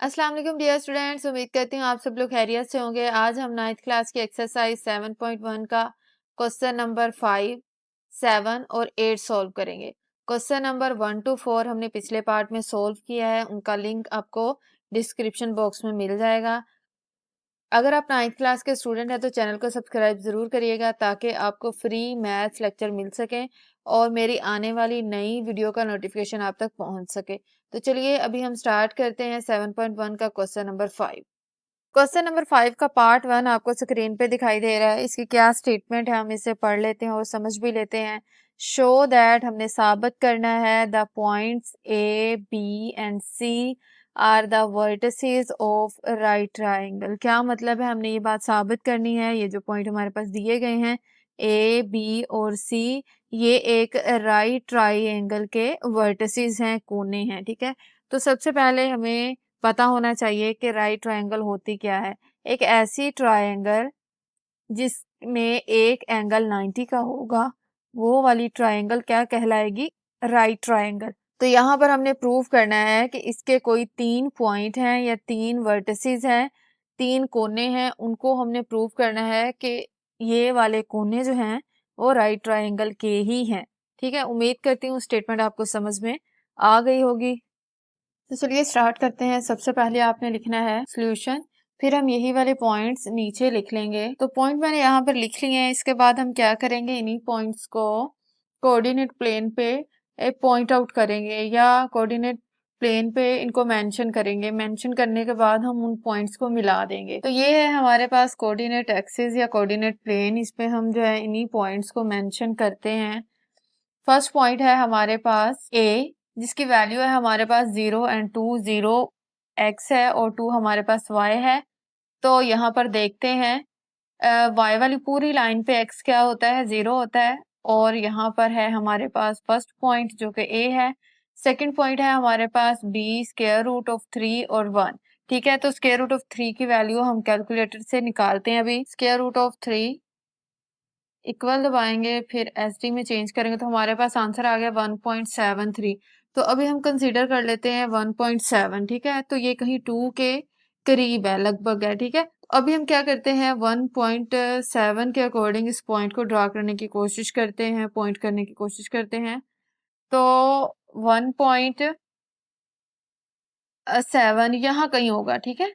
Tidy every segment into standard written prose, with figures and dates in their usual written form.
अस्सलाम वालेकुम dear students, उम्मीद करती हूँ आप सब लोग खैरियत से होंगे। आज हम 9th क्लास की एक्सरसाइज 7.1 का क्वेश्चन नंबर 5, 7 और 8 सॉल्व करेंगे। क्वेश्चन नंबर 1 to 4 हमने पिछले पार्ट में सॉल्व किया है, उनका लिंक आपको डिस्क्रिप्शन बॉक्स में मिल जाएगा। अगर आप 9th क्लास के स्टूडेंट हैं तो चैनल को सब्सक्राइब ज़रूर करिएगा ताकि आपको फ्री मैथ्स लेक्चर मिल सकें और मेरी आने वाली नई वीडियो का नोटिफिकेशन आप तक पहुंच सके। तो चलिए अभी हम स्टार्ट करते हैं 7.1 का क्वेश्चन नंबर 5। क्वेश्चन नंबर 5 का पार्ट 1 आपको स्क्रीन पे दिखाई दे रहा है। इसकी क्या स्टेटमेंट है हम इसे पढ़ लेते हैं और समझ भी लेते हैं। शो दैट हमने साबित करना है the points A B and C are the vertices of right triangle. क्या मतलब है, हमने ये बात साबित करनी है। ये जो पॉइंट हमारे पास दिए गए हैं ए बी और सी, ये एक राइट ट्राइंगल के वर्टिसेस हैं, कोने हैं। ठीक है, तो सबसे पहले हमें पता होना चाहिए कि राइट ट्रायंगल होती क्या है। एक ऐसी ट्रायंगल जिसमें एक एंगल 90 का होगा, वो वाली ट्रायंगल क्या कहलाएगी? Right triangle. तो यहाँ पर हमने प्रूव करना है कि इसके कोई 3 पॉइंट हैं या 3 वर्टिसेस हैं, 3 कोने हैं, उनको हमने प्रूव करना है कि ये वाले कोने जो हैं वो राइट ट्रायंगल के ही हैं। ठीक है, उम्मीद करती हूँ स्टेटमेंट आपको समझ में आ गई होगी। तो चलिए स्टार्ट करते हैं। सबसे पहले आपने लिखना है सॉल्यूशन, फिर हम यही वाले पॉइंट्स नीचे लिख लेंगे। तो पॉइंट मैंने यहाँ पर लिख लिए हैं। इसके बाद हम क्या करेंगे, इन्हीं पॉइंट्स को कोऑर्डिनेट प्लेन पे एक पॉइंट आउट करेंगे या कोऑर्डिनेट प्लेन पे इनको मेंशन करेंगे। मेंशन करने के बाद हम उन पॉइंट्स को मिला देंगे। तो ये है हमारे पास कोऑर्डिनेट एक्सिस या कोऑर्डिनेट प्लेन। इस पे हम जो है इन्हीं पॉइंट्स को मेंशन करते हैं। फर्स्ट पॉइंट है हमारे पास ए, जिसकी वैल्यू है हमारे पास 0 एंड 2, 0 x है और 2 हमारे पास y है। तो यहाँ पर देखते हैं y वाली पूरी लाइन पे x क्या होता है? 0 होता है। और यहाँ पर है हमारे पास फर्स्ट पॉइंट जो कि a है। सेकंड पॉइंट है हमारे पास b, स्क्वायर रूट ऑफ 3 और 1। ठीक है, तो स्क्वायर रूट ऑफ 3 की वैल्यू हम कैलकुलेटर से निकालते हैं। अभी स्क्वायर रूट ऑफ 3 इक्वल दबाएंगे, फिर एसडी में चेंज करेंगे तो हमारे पास आंसर आ गया 1.73। तो अभी हम कंसीडर कर लेते हैं 1.7। ठीक है, तो ये कहीं 2 के करीब है, लगभग है। ठीक है, तो अभी हम क्या करते हैं, 1.7 के अकॉर्डिंग इस पॉइंट को ड्रा करने की कोशिश करते हैं, पॉइंट करने की कोशिश करते हैं। तो 1.7 यहाँ कहीं होगा। ठीक है,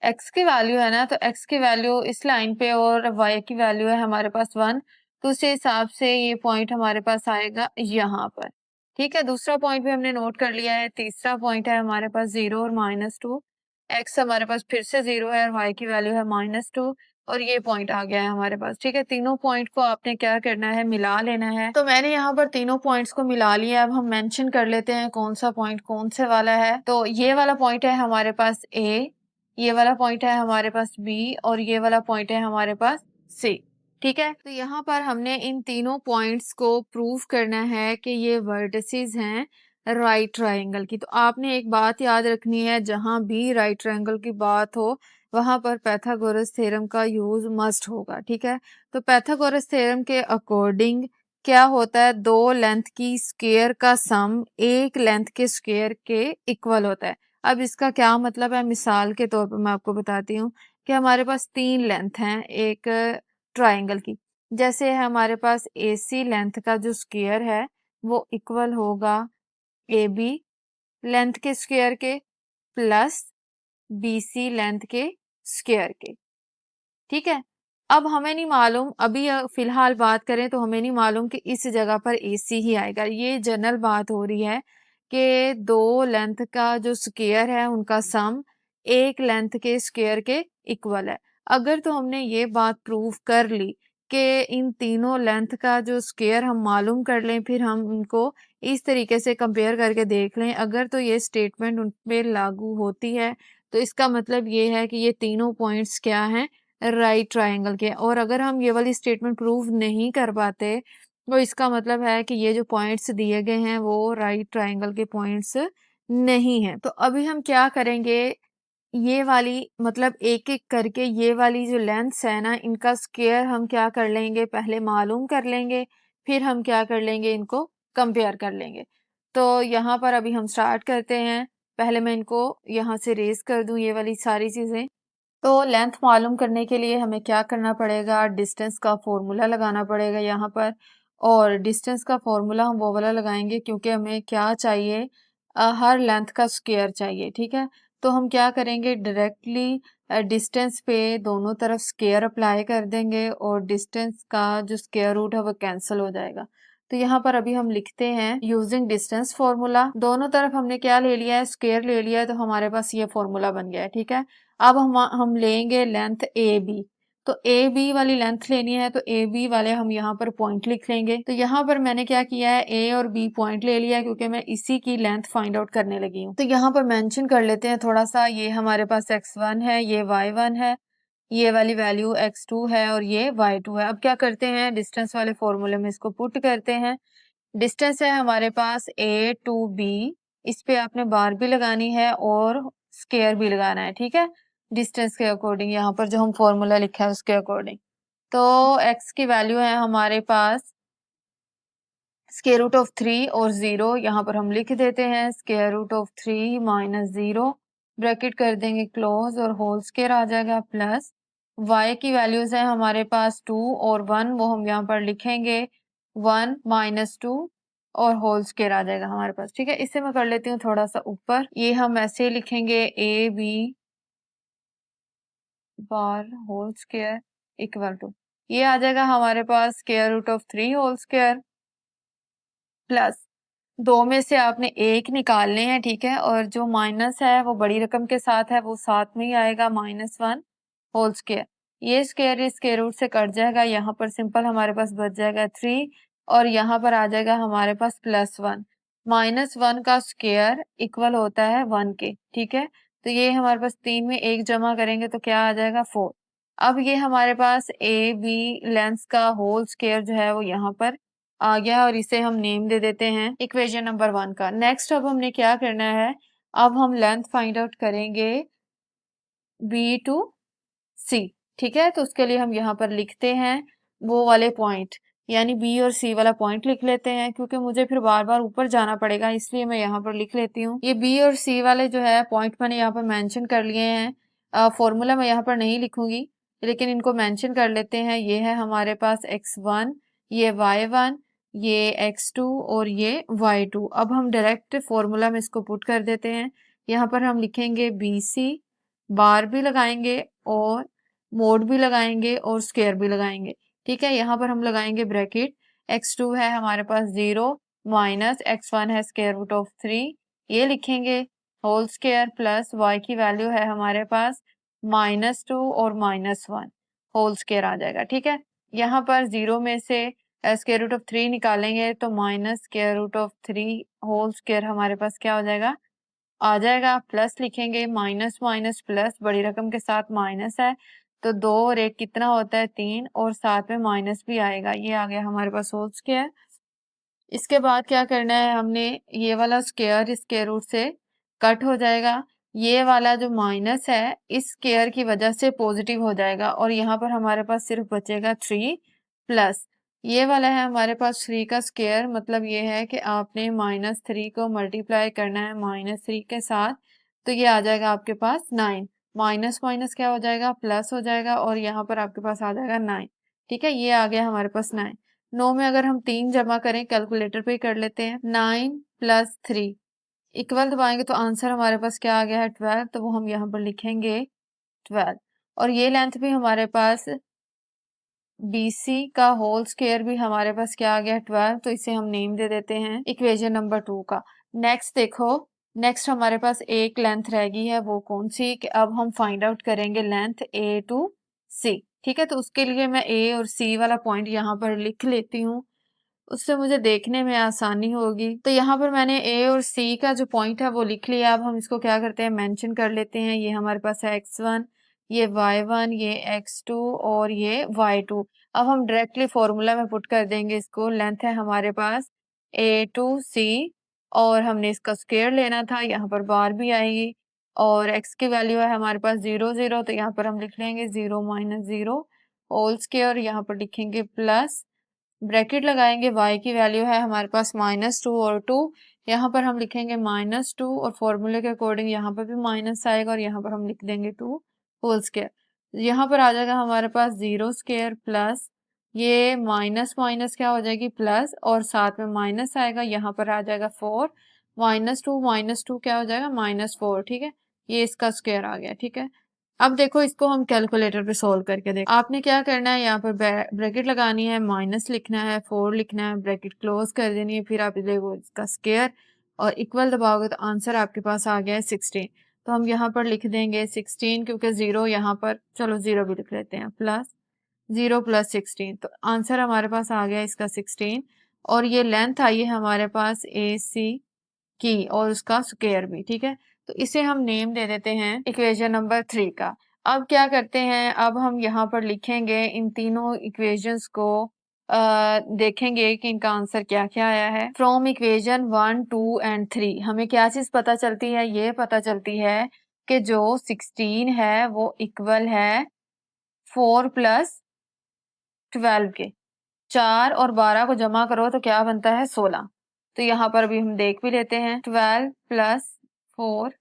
एक्स की वैल्यू है ना, तो एक्स की वैल्यू इस लाइन पे और वाई की वैल्यू है हमारे पास 1। तो उस हिसाब से ये पॉइंट हमारे पास आएगा यहाँ पर। ठीक है, दूसरा पॉइंट भी हमने नोट कर लिया है। तीसरा पॉइंट है हमारे पास 0 और -2। एक्स हमारे पास फिर से 0 है और वाई की वैल्यू है -2 और ये पॉइंट आ गया है हमारे पास। ठीक है, तीनों पॉइंट को आपने क्या करना है, मिला लेना है। तो मैंने यहाँ पर तीनों पॉइंट्स को मिला लिया। अब हम मेंशन कर लेते हैं कौन सा पॉइंट कौन से वाला है। तो ये वाला पॉइंट है हमारे पास ए, ये वाला पॉइंट है हमारे पास बी और ये वाला पॉइंट है हमारे पास सी। ठीक है, तो यहाँ पर हमने इन तीनों पॉइंट्स को प्रूव करना है कि ये वर्टिसेस हैं राइट ट्रायंगल की। तो आपने एक बात याद रखनी है, जहां भी राइट ट्रायंगल की बात हो वहां पर पाइथागोरस थ्योरम का यूज मस्ट होगा। ठीक है, तो पाइथागोरस थ्योरम के अकॉर्डिंग क्या होता है, दो लेंथ की स्क्वायर का सम एक लेंथ के स्क्वायर के इक्वल होता है। अब इसका क्या मतलब है, मिसाल के तौर पर मैं आपको बताती हूँ कि हमारे पास 3 लेंथ हैं एक ट्रायंगल की। जैसे हमारे पास AC लेंथ का जो स्क्वायर है वो इक्वल होगा AB लेंथ के स्क्वायर के प्लस BC लेंथ के स्क्वायर के। ठीक है, अब हमें नहीं मालूम, अभी फिलहाल बात करें तो हमें नहीं मालूम कि इस जगह पर AC ही आएगा। ये जनरल बात हो रही है कि दो लेंथ का जो स्क्वायर है उनका सम एक लेंथ के स्क्वायर के इक्वल है। अगर तो हमने ये बात प्रूव कर ली कि इन तीनों लेंथ का जो स्क्वायर हम मालूम कर लें, फिर हम इनको इस तरीके से कंपेयर करके देख लें, अगर तो ये स्टेटमेंट उन पे लागू होती है तो इसका मतलब ये है कि ये तीनों पॉइंट्स क्या हैं, राइट ट्रायंगल के। और अगर हम ये वाली स्टेटमेंट प्रूव नहीं कर पाते तो इसका मतलब है कि ये जो पॉइंट्स दिए गए हैं वो राइट ट्रायंगल के पॉइंट्स नहीं हैं। तो अभी हम क्या करेंगे, ये वाली मतलब एक एक करके ये वाली जो लेंथ्स है ना, इनका स्क्वायर हम क्या कर लेंगे, पहले मालूम कर लेंगे, फिर हम क्या कर लेंगे, इनको कंपेयर कर लेंगे। तो यहाँ पर अभी हम स्टार्ट करते हैं। पहले मैं इनको यहाँ से रेज कर दूं ये वाली सारी चीज़ें। तो लेंथ मालूम करने के लिए हमें क्या करना पड़ेगा, डिस्टेंस का फॉर्मूला लगाना पड़ेगा यहाँ पर। और डिस्टेंस का फॉर्मूला हम वो वाला लगाएंगे क्योंकि हमें क्या चाहिए, हर लेंथ का स्क्वायर चाहिए, ठीक है। तो हम क्या करेंगे, डायरेक्टली डिस्टेंस पे दोनों तरफ स्क्वायर अप्लाई कर देंगे और डिस्टेंस का जो स्क्वायर रूट है वो कैंसिल हो जाएगा। तो यहाँ पर अभी हम लिखते हैं यूजिंग डिस्टेंस फॉर्मूला, दोनों तरफ हमने क्या ले लिया है, स्क्वायर ले लिया है, तो हमारे पास ये फॉर्मूला बन गया है, ठीक है। अब हम लेंगे लेंथ ए बी, तो ए बी वाली लेंथ लेनी है, तो ए बी वाले हम यहाँ पर पॉइंट लिख लेंगे। तो यहाँ पर मैंने क्या किया है, ए और बी पॉइंट ले लिया है क्योंकि मैं इसी की लेंथ फाइंड आउट करने लगी हूँ। तो यहाँ पर मेंशन कर लेते हैं थोड़ा सा, ये हमारे पास x1 है, ये y1 है, ये वाली वैल्यू x2 है और ये y2 है। अब क्या करते हैं, डिस्टेंस वाले फॉर्मूले में इसको पुट करते हैं। डिस्टेंस है हमारे पास a टू b, इस पे आपने बार भी लगानी है और स्क्वायर भी लगाना है, ठीक है, डिस्टेंस के अकॉर्डिंग, यहाँ पर जो हम फॉर्मूला लिखा है उसके अकॉर्डिंग। तो x की वैल्यू है हमारे पास स्क्वायर रूट ऑफ 3 और 0, यहाँ पर हम लिख देते हैं square root of 3 minus 0, bracket कर देंगे क्लोज और होल स्क्वायर आ जाएगा, प्लस y की वैल्यूज है हमारे पास 2 और 1, वो हम यहाँ पर लिखेंगे 1 माइनस 2 और होल स्क्वायर आ जाएगा हमारे पास, ठीक है। इसे मैं कर लेती हूँ थोड़ा सा ऊपर, ये हम ऐसे लिखेंगे A B bar whole square equal to, ये आ जाएगा हमारे पास square root of 3 whole square plus दो में से आपने एक निकालने हैं, ठीक है, और जो माइनस है वो बड़ी रकम के साथ है, वो साथ में ही आएगा, -1 होल स्क्वायर। ये स्क्वायर इस स्क्वायर रूट से कट जाएगा, यहाँ पर सिंपल हमारे पास बच जाएगा 3 और यहाँ पर आ जाएगा हमारे पास +1। -1 का स्क्वायर इक्वल होता है 1 के, ठीक है। तो ये हमारे पास 3 में 1 जमा करेंगे तो क्या आ जाएगा 4। अब ये हमारे पास ए बी लेंथ का होल स्क्वायर जो है वो यहाँ पर आ गया और इसे हम नेम दे देते हैं इक्वेशन नंबर 1 का। नेक्स्ट अब हमने क्या करना है, अब हम लेंथ फाइंड आउट करेंगे बी टू सी, ठीक है। तो उसके लिए हम यहाँ पर लिखते हैं वो वाले पॉइंट, यानी बी और सी वाला पॉइंट लिख लेते हैं क्योंकि मुझे फिर बार बार ऊपर जाना पड़ेगा, इसलिए मैं यहाँ पर लिख लेती हूँ। ये बी और सी वाले जो है पॉइंट मैंने यहाँ पर मेंशन कर लिए हैं, फॉर्मूला मैं यहाँ पर नहीं लिखूंगी लेकिन इनको मेंशन कर लेते हैं। ये है हमारे पास x1, ये y1, ये x2 और ये y2। अब हम डायरेक्ट फॉर्मूला में इसको पुट कर देते हैं। यहाँ पर हम लिखेंगे बी सी, बार भी लगाएंगे और मोड भी लगाएंगे और स्क्वायर भी लगाएंगे, ठीक है। यहाँ पर हम लगाएंगे ब्रैकेट, x2 है हमारे पास 0 माइनस x1 है स्क्वायर रूट ऑफ 3, ये लिखेंगे होल स्क्वायर प्लस y की वैल्यू है हमारे पास -2 और -1 होल स्क्वायर आ जाएगा, ठीक है। यहाँ पर 0 में से स्क्वायर रूट ऑफ 3 निकालेंगे तो minus square root of 3 whole square हमारे पास क्या हो जाएगा, आ जाएगा, प्लस लिखेंगे, माइनस माइनस प्लस, बड़ी रकम के साथ माइनस है तो 2 और 1 कितना होता है 3 और साथ में माइनस भी आएगा, ये आ गया हमारे पास होल स्क्वायर। इसके बाद क्या करना है, हमने ये वाला स्क्वायर स्क्वायर रूट से कट हो जाएगा, ये वाला जो माइनस है इस स्क्वायर की वजह से पॉजिटिव हो जाएगा और यहाँ पर हमारे पास सिर्फ बचेगा 3 प्लस ये वाला है हमारे पास 3 का स्क्वायर, मतलब ये है कि आपने -3 को मल्टीप्लाई करना है -3 के साथ, तो ये आ जाएगा आपके पास 9, माइनस माइनस क्या हो जाएगा प्लस हो जाएगा और यहाँ पर आपके पास आ जाएगा 9, ठीक है। ये आ गया हमारे पास 9। 9 में अगर हम 3 जमा करें, कैलकुलेटर पे ही कर लेते हैं, 9 प्लस 3 इक्वल दबाएंगे तो आंसर हमारे पास क्या आ गया है 12, तो वो हम यहाँ पर लिखेंगे 12। और ये लेंथ भी हमारे पास BC का होल स्क्वायर भी हमारे पास क्या आ गया 12, तो इसे हम नेम दे देते हैं इक्वेशन नंबर 2 का। नेक्स्ट देखो, नेक्स्ट हमारे पास एक लेंथ रह गई है, वो कौन सी, कि अब हम फाइंड आउट करेंगे लेंथ A टू C, ठीक है। तो उसके लिए मैं A और C वाला पॉइंट यहाँ पर लिख लेती हूँ, उससे मुझे देखने में आसानी होगी। तो यहाँ पर मैंने A और C का जो पॉइंट है वो लिख लिया। अब हम इसको क्या करते हैं, मेंशन कर लेते हैं। ये हमारे पास है x1, ये y1, ये x2 और ये y2। अब हम डायरेक्टली फॉर्मूला में पुट कर देंगे इसको। लेंथ है हमारे पास A टू C और हमने इसका स्क्वायर लेना था, यहाँ पर बार भी आएगी और x की वैल्यू है हमारे पास 0 0, तो यहाँ पर हम लिख लेंगे 0 माइनस 0 होल स्क्वायर, यहाँ पर लिखेंगे प्लस, ब्रैकेट लगाएंगे, y की वैल्यू है हमारे पास -2 और 2, यहाँ पर हम लिखेंगे -2 और फॉर्मूले के अकॉर्डिंग यहाँ पर भी माइनस आएगा और यहाँ पर हम लिख देंगे 2 होल स्क्वायर। यहाँ पर आ जाएगा हमारे पास 0 स्क्वायर प्लस ये माइनस माइनस क्या हो जाएगी प्लस और साथ में माइनस आएगा, यहाँ पर आ जाएगा 4 -2 क्या हो जाएगा -4। ठीक है, ये इसका स्क्वायर आ गया। ठीक है, अब देखो इसको हम कैलकुलेटर पे सोल्व करके देख। आपने क्या करना है, यहाँ पर ब्रैकेट लगानी है, माइनस लिखना है, 4 लिखना है, ब्रैकेट क्लोज कर देनी है, फिर आप देखो इसका स्क्वायर और इक्वल दबाओगे तो आंसर आपके पास आ गया है 16। तो हम यहाँ पर लिख देंगे 16 क्योंकि 0 यहाँ पर, चलो 0 भी लिख लेते हैं, प्लस 0 प्लस 16, तो आंसर हमारे पास आ गया इसका 16। और ये लेंथ आई है हमारे पास ए सी की और उसका स्क्वायर भी। ठीक है, तो इसे हम नेम दे देते हैं इक्वेशन नंबर 3 का। अब क्या करते हैं, अब हम यहाँ पर लिखेंगे इन तीनों इक्वेशंस को, देखेंगे कि इनका आंसर क्या क्या आया है। फ्रॉम इक्वेशन 1, 2 एंड 3 हमें क्या चीज पता चलती है, ये पता चलती है कि जो 16 है वो इक्वल है 4 प्लस 12 के। 4 और 12 को जमा करो तो क्या बनता है 16। तो यहाँ पर भी हम देख भी लेते हैं, 12 प्लस 4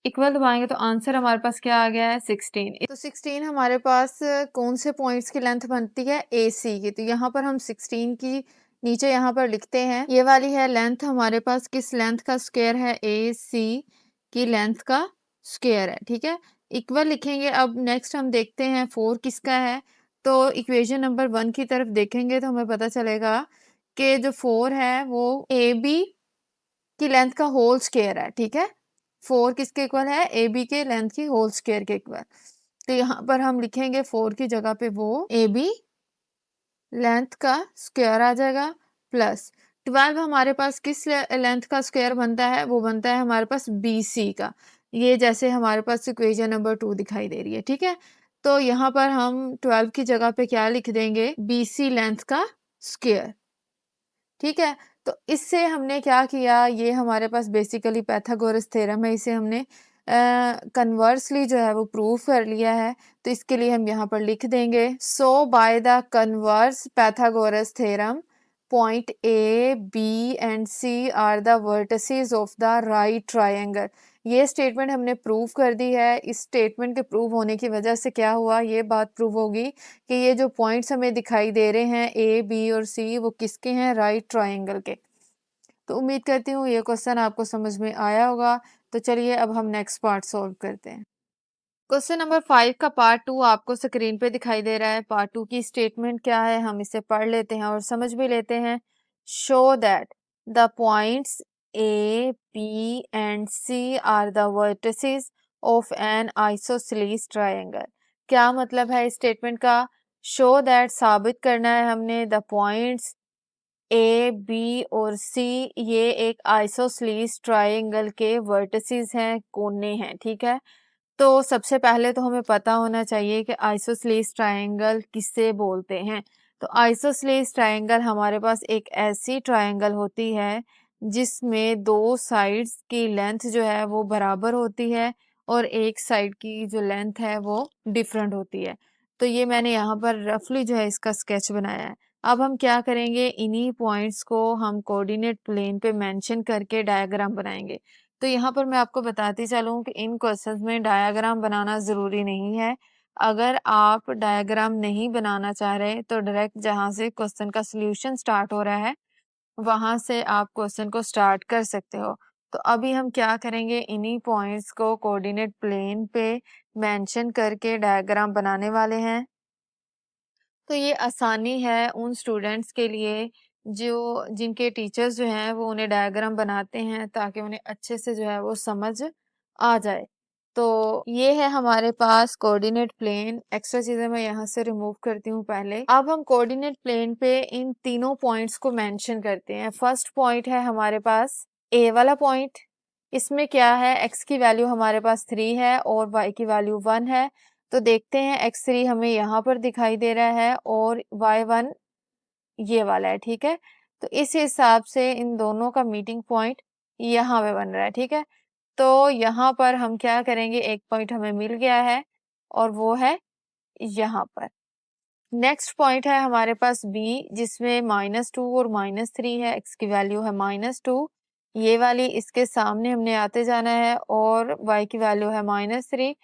इक्वल दबाएंगे तो आंसर हमारे पास क्या आ गया है 16। तो 16 हमारे पास कौन से पॉइंट्स की लेंथ बनती है, ए सी की। तो यहाँ पर हम 16 की नीचे यहाँ पर लिखते हैं, ये वाली है लेंथ हमारे पास, किस लेंथ का स्क्वायर है, ए सी की लेंथ का स्क्वायर है। ठीक है, इक्वल लिखेंगे। अब नेक्स्ट हम देखते हैं 4 किसका है। तो इक्वेशन नंबर 1 की तरफ देखेंगे तो हमें पता चलेगा कि जो 4 है वो ए बी की लेंथ का होल स्क्वायर है। ठीक है, 4 किसके इक्वल है, ए बी के लेंथ की होल स्क्वायर के इक्वल। तो यहाँ पर हम लिखेंगे 4 की जगह पे वो ए बी लेंथ का स्क्वायर आ जाएगा, प्लस 12 हमारे पास किस लेंथ का स्क्वायर बनता है, वो बनता है हमारे पास बी सी का। ये जैसे हमारे पास इक्वेशन नंबर 2 दिखाई दे रही है। ठीक है, तो यहाँ पर हम 12 की जगह पे क्या लिख देंगे, बी सी लेंथ का स्क्वायर। ठीक है, तो इससे हमने क्या किया, ये हमारे पास बेसिकली पाइथागोरस थ्योरम है, इसे हमने कन्वर्सली जो है वो प्रूव कर लिया है। तो इसके लिए हम यहाँ पर लिख देंगे, so by the converse Pythagoras theorem point A B and C are the vertices of the right triangle. ये स्टेटमेंट हमने प्रूव कर दी है। इस स्टेटमेंट के प्रूव होने की वजह से क्या हुआ, ये बात प्रूव होगी कि ये जो पॉइंट्स हमें दिखाई दे रहे हैं ए बी और सी, वो किसके हैं, राइट ट्रायंगल के। तो उम्मीद करती हूँ ये क्वेश्चन आपको समझ में आया होगा। तो चलिए अब हम नेक्स्ट पार्ट सॉल्व करते हैं। क्वेश्चन नंबर 5 का पार्ट 2 आपको स्क्रीन पे दिखाई दे रहा है। पार्ट 2 की स्टेटमेंट क्या है, हम इसे पढ़ लेते हैं और समझ भी लेते हैं। Show that the points A B and C are the vertices of an isosceles triangle. क्या मतलब है इस स्टेटमेंट का, शो दैट साबित करना है हमने, द पॉइंट्स ए बी और सी ये एक आइसोसेलेस ट्रायंगल के वर्टिसेस हैं, कोने हैं। ठीक है, तो सबसे पहले तो हमें पता होना चाहिए कि आइसोसेलेस ट्रायंगल किससे बोलते हैं। तो आइसोसेलेस ट्रायंगल हमारे पास एक ऐसी ट्रायंगल होती है जिसमें दो साइड्स की लेंथ जो है वो बराबर होती है और एक साइड की जो लेंथ है वो डिफरेंट होती है। तो ये मैंने यहाँ पर रफली जो है इसका स्केच बनाया है। अब हम क्या करेंगे, इन्हीं पॉइंट्स को हम कोऑर्डिनेट प्लेन पे मेंशन करके डायग्राम बनाएंगे। तो यहाँ पर मैं आपको बताती चलूँ कि इन क्वेश्चंस में डायग्राम बनाना ज़रूरी नहीं है। अगर आप डायग्राम नहीं बनाना चाह रहे तो डायरेक्ट जहाँ से क्वेश्चन का सॉल्यूशन स्टार्ट हो रहा है वहां से आप क्वेश्चन को स्टार्ट कर सकते हो। तो अभी हम क्या करेंगे, इन्हीं पॉइंट्स को कोऑर्डिनेट प्लेन पे मेंशन करके डायग्राम बनाने वाले हैं। तो ये आसानी है उन स्टूडेंट्स के लिए जो जिनके टीचर्स जो हैं वो उन्हें डायग्राम बनाते हैं ताकि उन्हें अच्छे से जो है वो समझ आ जाए। तो ये है हमारे पास कोऑर्डिनेट प्लेन। एक्स्ट्रा चीजें मैं यहाँ से रिमूव करती हूँ पहले। अब हम कोऑर्डिनेट प्लेन पे इन तीनों पॉइंट्स को मेंशन करते हैं। फर्स्ट पॉइंट है हमारे पास ए वाला पॉइंट। इसमें क्या है, एक्स की वैल्यू हमारे पास 3 है और वाई की वैल्यू 1 है। तो देखते हैं x3 हमें यहाँ पर दिखाई दे रहा है और y1 ये वाला है। ठीक है, तो इस हिसाब से इन दोनों का मीटिंग पॉइंट यहाँ पे बन रहा है। ठीक है, तो यहाँ पर हम क्या करेंगे, एक पॉइंट हमें मिल गया है और वो है यहाँ पर। नेक्स्ट पॉइंट है हमारे पास बी, जिसमें -2 और -3 है, x की वैल्यू है -2, ये वाली इसके सामने हमने आते जाना है, और y की वैल्यू है -3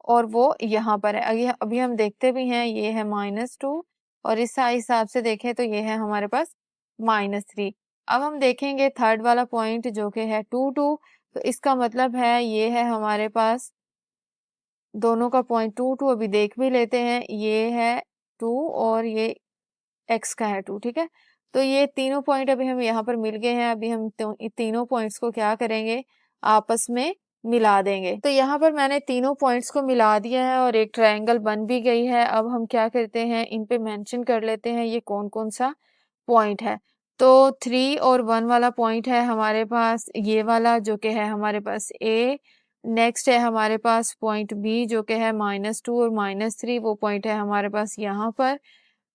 और वो यहाँ पर है। अभी हम देखते भी हैं, ये है -2 और इस हिसाब से देखें तो ये है हमारे पास -3। अब हम देखेंगे थर्ड वाला पॉइंट जो कि है 2 2, तो इसका मतलब है ये है हमारे पास दोनों का पॉइंट 2 2, अभी देख भी लेते हैं, ये है 2 और ये x का है 2, ठीक है। तो ये तीनों पॉइंट अभी हमें यहाँ पर मिल गए हैं। अभी हम तीनों पॉइंट्स को क्या करेंगे, आपस में मिला देंगे। तो यहाँ पर मैंने तीनों पॉइंट्स को मिला दिया है और एक ट्रायंगल बन भी गई है। अब हम क्या करते हैं, इन पे मेंशन कर लेते हैं ये कौन कौन सा पॉइंट है। तो 3 और 1 वाला पॉइंट है हमारे पास, ये वाला जो कि है हमारे पास ए। नेक्स्ट है हमारे पास पॉइंट बी जो कि है -2 और -3, वो पॉइंट है हमारे पास यहाँ पर।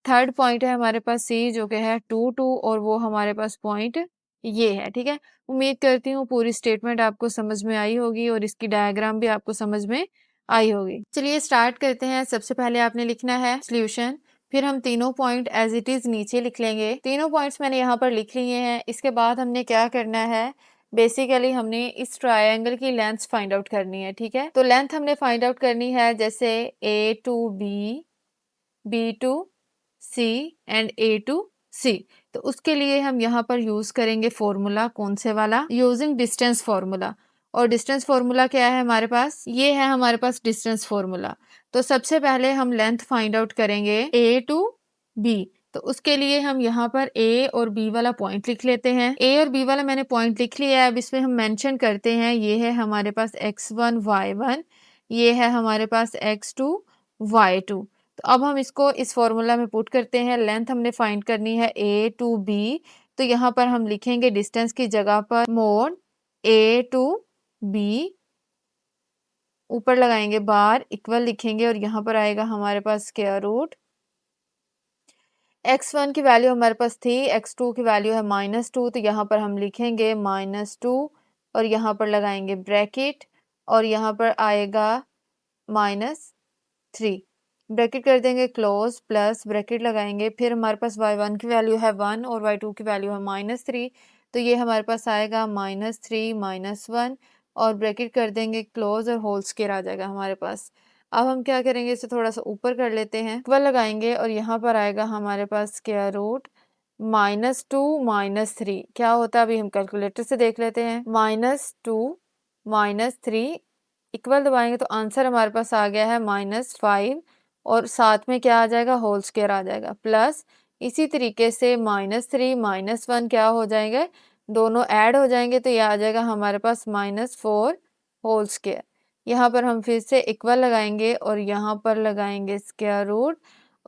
थर्ड पॉइंट है हमारे पास सी जो कि है 2 2 और वो हमारे पास पॉइंट ये है, ठीक है। उम्मीद करती हूँ पूरी स्टेटमेंट आपको समझ में आई होगी और इसकी डायग्राम भी आपको समझ में आई होगी। चलिए स्टार्ट करते हैं। सबसे पहले आपने लिखना है सॉल्यूशन, फिर हम तीनों पॉइंट एज इट इज नीचे लिख लेंगे। तीनों पॉइंट्स मैंने यहाँ पर लिख लिए हैं। इसके बाद हमने क्या करना है, बेसिकली हमने इस ट्रायंगल की लेंथ फाइंड आउट करनी है, ठीक है। तो लेंथ हमने फाइंड आउट करनी है, जैसे A to B, B to C and A to C। तो उसके लिए हम यहाँ पर यूज करेंगे फॉर्मूला, कौन से वाला, यूजिंग डिस्टेंस फॉर्मूला। और डिस्टेंस फॉर्मूला क्या है हमारे पास, ये है हमारे पास डिस्टेंस फॉर्मूला। तो सबसे पहले हम लेंथ फाइंड आउट करेंगे A to B। तो उसके लिए हम यहाँ पर A और B वाला पॉइंट लिख लेते हैं। A और B वाला मैंने पॉइंट लिख लिया है। अब इसमें हम मेंशन करते हैं, ये है हमारे पास x1 y1, ये है हमारे पास x2 y2। तो अब हम इसको इस फॉर्मूला में पुट करते हैं। लेंथ हमने फाइंड करनी है A to B, तो यहाँ पर हम लिखेंगे डिस्टेंस की जगह पर मोड A to B, ऊपर लगाएंगे बार, इक्वल लिखेंगे और यहाँ पर आएगा हमारे पास स्क्वायर रूट। x1 की वैल्यू हमारे पास थी, x2 की वैल्यू है -2, तो यहाँ पर हम लिखेंगे -2 और यहाँ पर लगाएंगे ब्रैकेट और यहाँ पर आएगा -3, ब्रैकेट कर देंगे क्लोज, प्लस ब्रैकेट लगाएंगे। फिर हमारे पास y1 की वैल्यू है 1 और y2 की वैल्यू है -3, तो ये हमारे पास आएगा -3 -1 और ब्रैकेट कर देंगे क्लोज और होल स्क्वायर आ जाएगा हमारे पास। अब हम क्या करेंगे, इसे थोड़ा सा ऊपर कर लेते हैं, इक्वल लगाएंगे और यहाँ पर आएगा हमारे पास स्क्वायर रूट -2 -3 क्या होता है, अभी हम कैलकुलेटर से देख लेते हैं। -2 -3 इक्वल दबाएंगे तो आंसर हमारे पास आ गया है -5 और साथ में क्या आ जाएगा, होल स्क्वायर आ जाएगा, प्लस इसी तरीके से -3 -1 क्या हो जाएंगे, दोनों ऐड हो जाएंगे, तो ये आ जाएगा हमारे पास -4 होल स्क्वायर। यहाँ पर हम फिर से इक्वल लगाएंगे और यहाँ पर लगाएंगे square root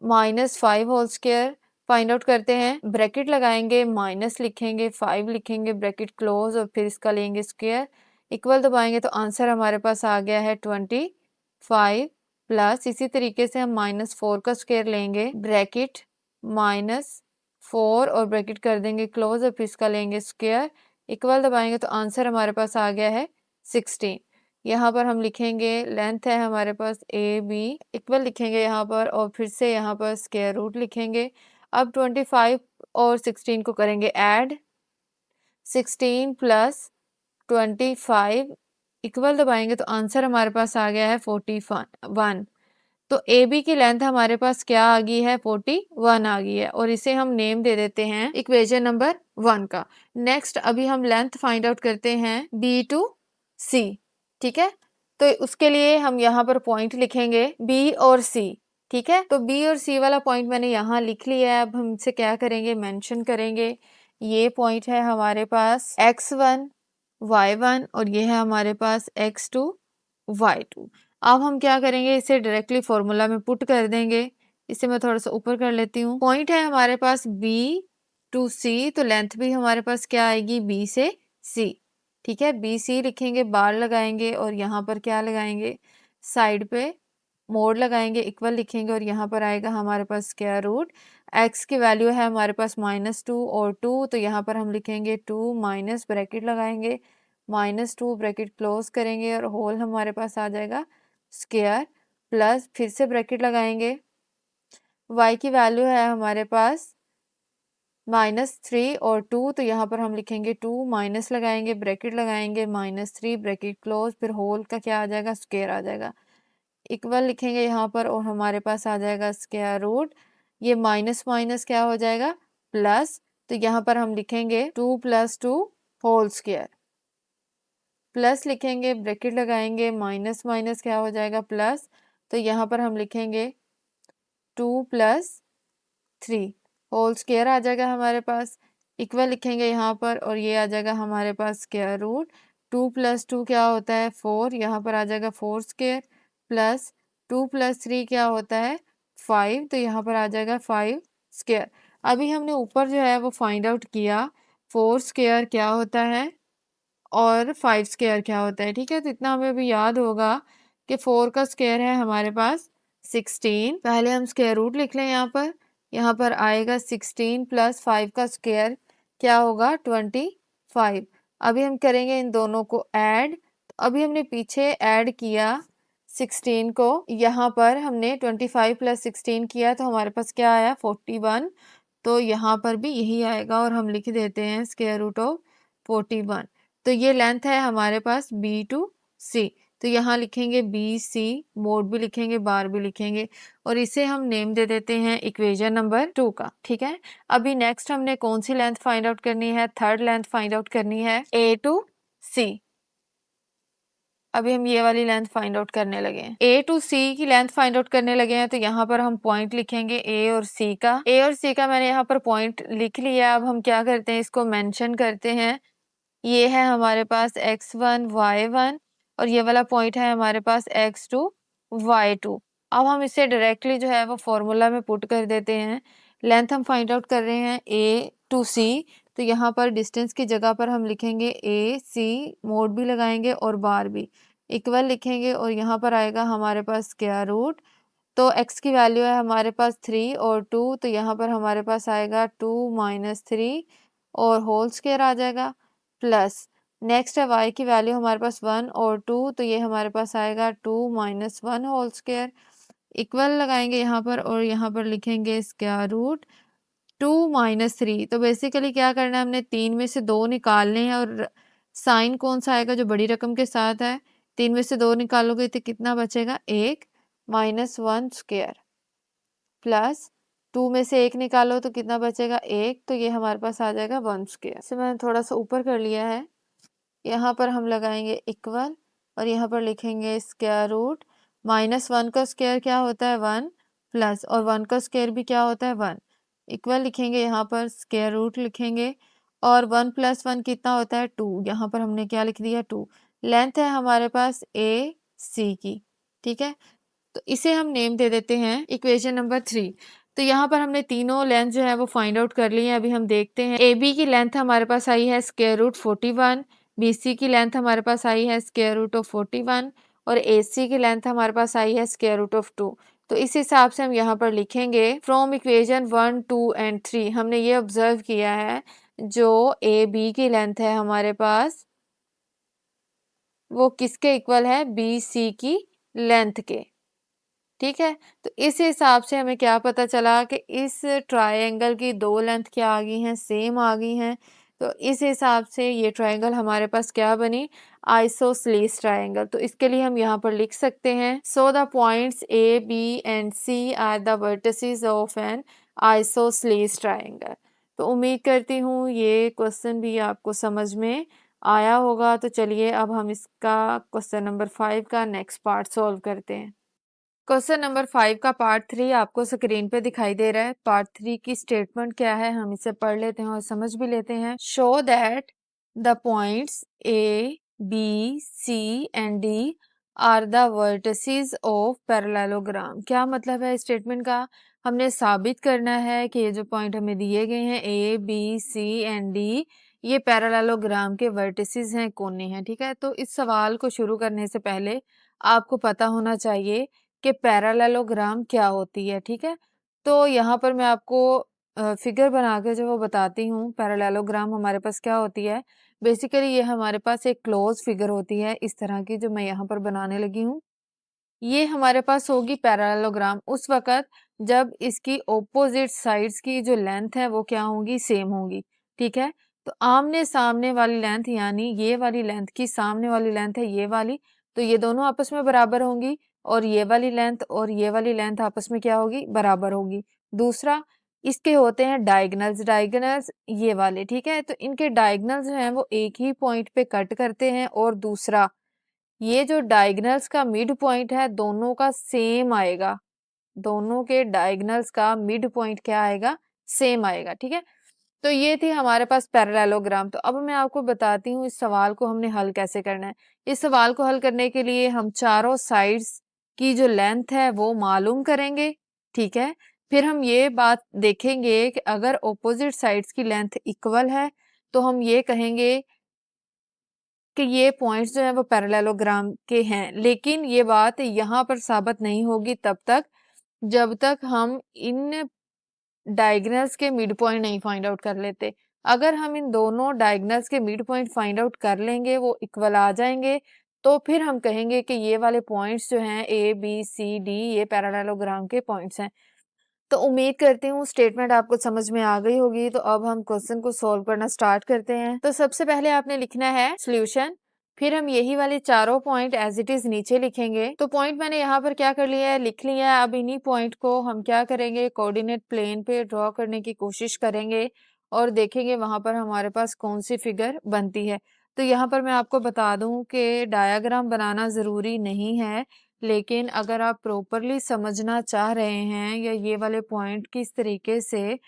-5 whole square. Find out करते हैं, ब्रैकेट लगाएंगे, माइनस लिखेंगे, 5 लिखेंगे, ब्रैकेट क्लोज और फिर इसका लेंगे स्क्वायर, इक्वल दबाएंगे तो आंसर हमारे पास आ गया है 25, प्लस इसी तरीके से हम -4 का स्क्वायर लेंगे, ब्रैकेट -4 और ब्रैकेट कर देंगे क्लोज और फिर इसका लेंगे स्क्वायर, इक्वल दबाएंगे तो आंसर हमारे पास आ गया है 16। यहाँ पर हम लिखेंगे लेंथ है हमारे पास ए बी, इक्वल लिखेंगे यहाँ पर और फिर से यहाँ पर स्क्वायर रूट लिखेंगे। अब 25 और 16 को करेंगे ऐड, 16 प्लस 25 इक्वल दबाएंगे तो आंसर हमारे पास आ गया है 41। तो ए बी की लेंथ हमारे पास क्या आ गई है, 41 आ गई है और इसे हम नेम दे देते हैं इक्वेशन नंबर 1 का। नेक्स्ट अभी हम लेंथ फाइंड आउट करते हैं बी टू सी, ठीक है। तो उसके लिए हम यहाँ पर पॉइंट लिखेंगे बी और सी, ठीक है। तो बी और सी वाला पॉइंट मैंने यहाँ लिख लिया है। अब हम इसे क्या करेंगे, मेंशन करेंगे। ये पॉइंट है हमारे पास x1 y1 और ये है हमारे पास x2 y2। अब हम क्या करेंगे, इसे डायरेक्टली फॉर्मूला में पुट कर देंगे। इसे मैं थोड़ा सा ऊपर कर लेती हूँ। पॉइंट है हमारे पास B टू C, तो लेंथ भी हमारे पास क्या आएगी, B से C, ठीक है। BC लिखेंगे, बार लगाएंगे और यहाँ पर क्या लगाएंगे, साइड पे मोड लगाएंगे, इक्वल लिखेंगे और यहाँ पर आएगा हमारे पास स्क्वायर रूट। x की वैल्यू है हमारे पास -2 और 2, तो यहाँ पर हम लिखेंगे 2 माइनस ब्रैकेट लगाएंगे, -2 ब्रैकेट क्लोज करेंगे और होल हमारे पास आ जाएगा स्क्वायर, प्लस फिर से ब्रैकेट लगाएंगे y की वैल्यू है हमारे पास -3 और 2, तो यहाँ पर हम लिखेंगे 2, माइनस लगाएंगे, ब्रैकेट लगाएंगे, -3 ब्रैकेट क्लोज, फिर होल का क्या आ जाएगा, स्क्वायर आ जाएगा, इक्वल लिखेंगे यहाँ पर और हमारे पास आ जाएगा स्क्वायर रूट। ये माइनस माइनस क्या हो जाएगा, प्लस, तो यहाँ पर हम लिखेंगे 2 + 2 होल स्क्वायर, प्लस लिखेंगे, ब्रैकेट लगाएंगे, माइनस माइनस क्या हो जाएगा, प्लस, तो यहाँ पर हम लिखेंगे 2 + 3 होल स्क्वायर आ जाएगा हमारे पास, इक्वल लिखेंगे यहाँ पर और ये आ जाएगा हमारे पास स्क्वायर रूट। 2 + 2 क्या होता है, 4, यहाँ पर आ जाएगा 4 स्क्वायर, प्लस 2 + 3 क्या होता है, 5, तो यहाँ पर आ जाएगा 5 स्क्वायर। अभी हमने ऊपर जो है वो फाइंड आउट किया 4 स्क्वायर क्या होता है और 5 स्क्वायर क्या होता है, ठीक है। तो इतना हमें अभी याद होगा कि 4 का स्क्वायर है हमारे पास 16। पहले हम स्क्वायर रूट लिख लें यहाँ पर आएगा 16 + 5 का स्क्वायर क्या होगा, 25। अभी हम करेंगे इन दोनों को ऐड, तो अभी हमने पीछे ऐड किया 16 को, यहाँ पर हमने 25 + 16 किया तो हमारे पास क्या आया, 41, तो यहाँ पर भी यही आएगा और हम लिख देते हैं स्क्वायर रूट ऑफ 41। तो ये लेंथ है हमारे पास बी टू सी, तो यहाँ लिखेंगे बी सी, मोड भी लिखेंगे, बार भी लिखेंगे और इसे हम नेम दे देते हैं इक्वेशन नंबर 2 का, ठीक है। अभी नेक्स्ट हमने कौन सी लेंथ फाइंड आउट करनी है, थर्ड लेंथ फाइंड आउट करनी है ए टू सी। अभी हम ये वाली लेंथ फाइंड आउट करने लगे हैं, ए टू सी की लेंथ फाइंड आउट करने लगे हैं, तो यहाँ पर हम पॉइंट लिखेंगे ए और सी का। ए और सी का मैंने यहाँ पर पॉइंट लिख लिया। अब हम क्या करते हैं, इसको मेंशन करते हैं। ये है हमारे पास x1 y1 और ये वाला पॉइंट है हमारे पास x2 y2। अब हम इसे डायरेक्टली जो है वो फॉर्मूला में पुट कर देते हैं। लेंथ हम फाइंड आउट कर रहे हैं a टू c, तो यहाँ पर डिस्टेंस की जगह पर हम लिखेंगे a c, मोड भी लगाएंगे और बार भी, इक्वल लिखेंगे और यहाँ पर आएगा हमारे पास स्क्वायर रूट। तो x की वैल्यू है हमारे पास 3 और 2, तो यहाँ पर हमारे पास आएगा 2 - 3 और होल स्क्वायर आ जाएगा, प्लस नेक्स्ट है y की वैल्यू हमारे पास 1 और 2, तो ये हमारे पास आएगा 2 - 1 होल स्क्वायर, इक्वल लगाएंगे यहाँ पर और यहाँ पर लिखेंगे स्क्वायर रूट 2 - 3। तो बेसिकली क्या करना है, हमने 3 में से 2 निकालने हैं और साइन कौन सा आएगा, जो बड़ी रकम के साथ है। 3 में से 2 निकालोगे तो कितना बचेगा, 1 - 1 स्क्वायर, प्लस 2 में से 1 निकालो तो कितना बचेगा, 1, तो ये हमारे पास आ जाएगा 1 स्क्वायर। इसे मैंने थोड़ा सा ऊपर कर लिया है। यहाँ पर हम लगाएंगे इक्वल और यहाँ पर लिखेंगे स्क्वायर रूट, -1 का स्क्वायर क्या होता है, 1, प्लस और 1 का स्क्वायर भी क्या होता है, 1, इक्वल लिखेंगे, यहाँ पर स्क्वायर रूट लिखेंगे और 1 + 1 कितना होता है, 2, यहाँ पर हमने क्या लिख दिया, 2। लेंथ है हमारे पास ए सी की, ठीक है। तो इसे हम नेम दे देते हैं इक्वेशन नंबर 3। तो यहाँ पर हमने तीनों लेंथ जो है वो फाइंड आउट कर ली है। अभी हम देखते हैं, ए बी की लेंथ हमारे पास आई है स्क्वायर रूट 41, बी सी की लेंथ हमारे पास आई है स्क्वायर रूट ऑफ 41 और ए सी की लेंथ हमारे पास आई है स्क्वायर रूट ऑफ 2। तो इस हिसाब से हम यहाँ पर लिखेंगे फ्रॉम इक्वेशन 1, 2 एंड 3 हमने ये ऑब्जर्व किया है, जो ए बी की लेंथ है हमारे पास वो किसके इक्वल है, बी सी की लेंथ के, ठीक है। तो इस हिसाब से हमें क्या पता चला कि इस ट्रायंगल की दो लेंथ क्या आ गई हैं, सेम आ गई हैं। तो इस हिसाब से ये ट्रायंगल हमारे पास क्या बनी, आइसोसेलेस ट्रायंगल। तो इसके लिए हम यहाँ पर लिख सकते हैं, so the points A B and C are the vertices of an isosceles triangle. तो उम्मीद करती हूँ ये क्वेश्चन भी आपको समझ में आया होगा। तो चलिए अब हम इसका क्वेश्चन नंबर 5 का नेक्स्ट पार्ट सॉल्व करते हैं। क्वेश्चन नंबर 5 का पार्ट 3 आपको स्क्रीन पे दिखाई दे रहा है। पार्ट 3 की स्टेटमेंट क्या है, हम इसे पढ़ लेते हैं और समझ भी लेते हैं। Show that the points A B C and D are the vertices of parallelogram. क्या मतलब है स्टेटमेंट का, हमने साबित करना है कि ये जो पॉइंट हमें दिए गए हैं A B C and D, ये पैरेललोग्राम के वर्टिसेस हैं, कोने हैं, ठीक है। तो इस सवाल को शुरू करने से पहले आपको पता होना चाहिए कि पैरेललोग्राम क्या होती है, ठीक है। तो यहाँ पर मैं आपको फिगर बना के जो वो बताती हूँ, पैरेललोग्राम हमारे पास क्या होती है। बेसिकली ये हमारे पास एक क्लोज फिगर होती है इस तरह की, जो मैं यहाँ पर बनाने लगी हूँ। ये हमारे पास होगी पैरेललोग्राम उस वक़्त जब इसकी ऑपोज़िट साइड्स की जो लेंथ है वो क्या होंगी? सेम होंगी, ठीक है? तो आमने-सामने वाली लेंथ यानी ये वाली लेंथ की सामने वाली लेंथ है ये वाली, तो ये दोनों आपस में बराबर होंगी और ये वाली लेंथ और ये वाली लेंथ आपस में क्या होगी? बराबर होगी। दूसरा, इसके होते हैं डायगोनल्स, डायगोनल्स ये वाले, ठीक है? तो इनके डायगोनल्स जो हैं वो एक ही पॉइंट पे कट करते हैं और दूसरा ये जो डायगोनल्स का मिड पॉइंट है दोनों का सेम आएगा। दोनों के डायगोनल्स का मिड पॉइंट क्या आएगा? सेम आएगा, ठीक है? तो ये थी हमारे पास पैरेललोग्राम। तो अब मैं आपको बताती हूँ इस सवाल को हमने हल कैसे करना है। इस सवाल को हल करने के लिए हम चारों साइड्स की जो लेंथ है वो मालूम करेंगे, ठीक है? फिर हम ये बात देखेंगे कि अगर ऑपोजिट साइड्स की लेंथ इक्वल है, तो हम ये कहेंगे कि ये पॉइंट्स जो हैं वो पैरेललोग्राम के हैं। लेकिन ये बात यहाँ पर साबित नहीं होगी तब तक जब तक हम इन डायगोनल्स के मिड पॉइंट नहीं फाइंड आउट कर लेते। अगर हम इन दोनों डायगोनल्स के मिड पॉइंट फाइंड आउट कर लेंगे, वो इक्वल आ जाएँगे, तो फिर हम कहेंगे कि ये वाले पॉइंट्स जो हैं ए, बी, सी, डी ये पैरेललोग्राम के पॉइंट्स हैं। तो उम्मीद करती हूँ स्टेटमेंट आपको समझ में आ गई होगी। तो अब हम क्वेश्चन को सॉल्व करना स्टार्ट करते हैं। तो सबसे पहले आपने लिखना है सॉल्यूशन, फिर हम यही वाले चारों पॉइंट एज इट इज नीचे लिखेंगे। तो पॉइंट मैंने यहाँ पर क्या कर लिया है, लिख लिया है। अब इन्हीं पॉइंट को हम क्या करेंगे, कोऑर्डिनेट प्लेन पे ड्रॉ करने की कोशिश करेंगे और देखेंगे वहां पर हमारे पास कौन सी फिगर बनती है। तो यहाँ पर मैं आपको बता दूं कि डायग्राम बनाना जरूरी नहीं है, लेकिन अगर आप प्रॉपरली समझना चाह रहे हैं या ये वाले पॉइंट किस तरीके से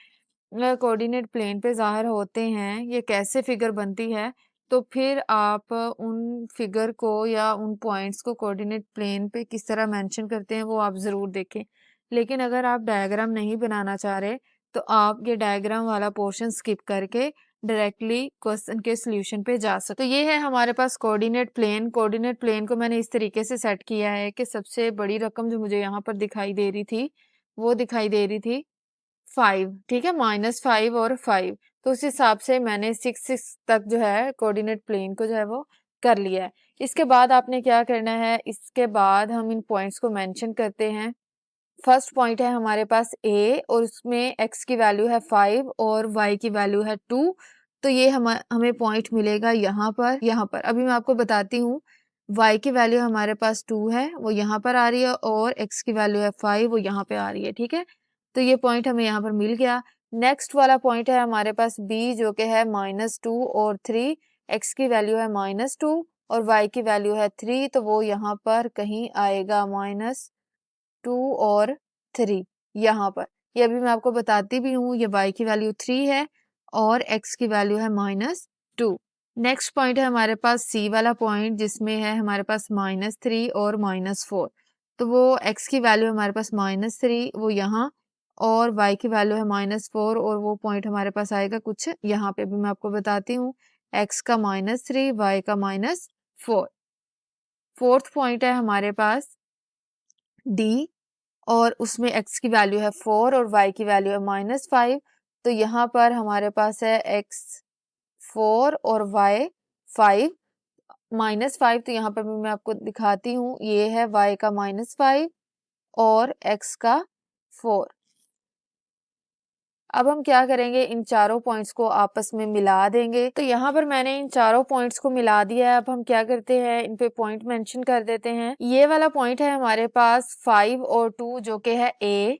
कोऑर्डिनेट प्लेन पे ज़ाहिर होते हैं, ये कैसे फिगर बनती है, तो फिर आप उन फिगर को या उन पॉइंट्स को कोऑर्डिनेट प्लेन पे किस तरह मेंशन करते हैं वो आप ज़रूर देखें। लेकिन अगर आप डायग्राम नहीं बनाना चाह रहे, तो आप ये डायग्राम वाला पोर्शन स्किप करके डायरेक्टली क्वेश्चन के सॉल्यूशन पे जा सकते। तो ये है हमारे पास कोऑर्डिनेट प्लेन। कोऑर्डिनेट प्लेन को मैंने इस तरीके से सेट किया है कि सबसे बड़ी रकम जो मुझे यहाँ पर दिखाई दे रही थी, वो दिखाई दे रही थी 5, ठीक है? -5 और 5, तो उस हिसाब से मैंने 6 तक जो है कोऑर्डिनेट प्लेन को जो है वो कर लिया है। इसके बाद आपने क्या करना है, इसके बाद हम इन पॉइंट्स को मेंशन करते हैं। फर्स्ट पॉइंट है हमारे पास ए और उसमें x की वैल्यू है 5 और y की वैल्यू है 2, तो ये हमें पॉइंट मिलेगा यहाँ पर, यहाँ पर। अभी मैं आपको बताती हूँ, y की वैल्यू हमारे पास 2 है, वो यहाँ पर आ रही है और x की वैल्यू है 5, वो यहाँ पे आ रही है, ठीक है? तो ये पॉइंट हमें यहाँ पर मिल गया। नेक्स्ट वाला पॉइंट है हमारे पास b जो कि है -2 और 3, x की वैल्यू है -2 और y की वैल्यू है 3, तो वो यहाँ पर कहीं आएगा -2 और 3 यहाँ पर। ये अभी मैं आपको बताती भी हूँ, ये y की वैल्यू 3 है और x की वैल्यू है -2। नेक्स्ट पॉइंट है हमारे पास c वाला पॉइंट जिसमें है हमारे पास -3 और -4। तो वो x की वैल्यू हमारे पास -3 वो यहाँ और y की वैल्यू है -4 और वो पॉइंट हमारे पास आएगा कुछ यहाँ पे। भी मैं आपको बताती हूँ, x का -3 y का -4। फोर्थ पॉइंट है हमारे पास d और उसमें x की वैल्यू है 4 और y की वैल्यू है -5, तो यहाँ पर हमारे पास है x 4 और y 5, -5, तो यहाँ पर भी मैं आपको दिखाती हूँ, ये है y का -5 और x का 4। अब हम क्या करेंगे, इन चारों पॉइंट्स को आपस में मिला देंगे। तो यहाँ पर मैंने इन चारों पॉइंट्स को मिला दिया है। अब हम क्या करते हैं, इन पे पॉइंट मेंशन कर देते हैं। ये वाला पॉइंट है हमारे पास 5 और 2 जो कि है A।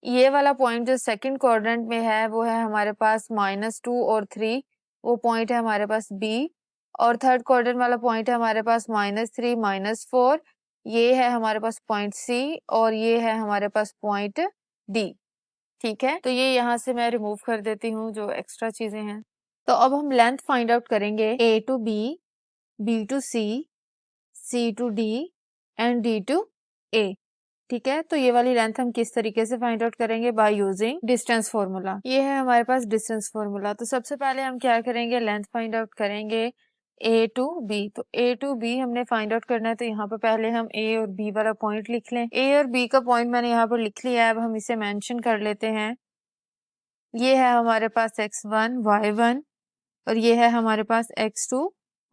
ये वाला पॉइंट जो सेकंड क्वाड्रेंट में है वो है हमारे पास -2 और 3, वो पॉइंट है हमारे पास बी। और थर्ड क्वाड्रेंट वाला पॉइंट है हमारे पास -3 -4, ये है हमारे पास पॉइंट सी और ये है हमारे पास पॉइंट डी, ठीक है? तो ये यहाँ से मैं रिमूव कर देती हूँ जो एक्स्ट्रा चीजें हैं। तो अब हम लेंथ फाइंड आउट करेंगे A to B, B to C, C to D and D to A, ठीक है? तो ये वाली लेंथ हम किस तरीके से फाइंड आउट करेंगे, बाय यूजिंग डिस्टेंस फॉर्मूला। ये है हमारे पास डिस्टेंस फॉर्मूला। तो सबसे पहले हम क्या करेंगे, लेंथ फाइंड आउट करेंगे ए टू बी। तो ए टू बी हमने फाइंड आउट करना है, तो यहाँ पर पहले हम ए और बी वाला पॉइंट लिख लें। ए और बी का पॉइंट मैंने यहाँ पर लिख लिया है, अब हम इसे मेंशन कर लेते हैं। ये है हमारे पास x1 y1 और ये है हमारे पास x2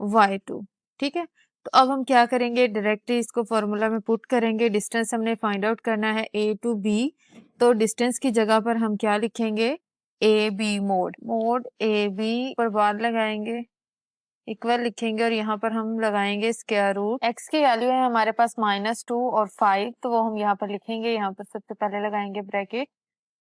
y2, ठीक है? तो अब हम क्या करेंगे, डायरेक्टली इसको फॉर्मूला में पुट करेंगे। डिस्टेंस हमने फाइंड आउट करना है ए टू बी, तो डिस्टेंस की जगह पर हम क्या लिखेंगे, A B mod, mod A B पर बार लगाएंगे, इक्वल लिखेंगे और यहाँ पर हम लगाएंगे स्क्वायर रूट। एक्स की वैल्यू है हमारे पास -2 और 5, तो वो हम यहाँ पर लिखेंगे। यहाँ पर सबसे पहले लगाएंगे ब्रैकेट,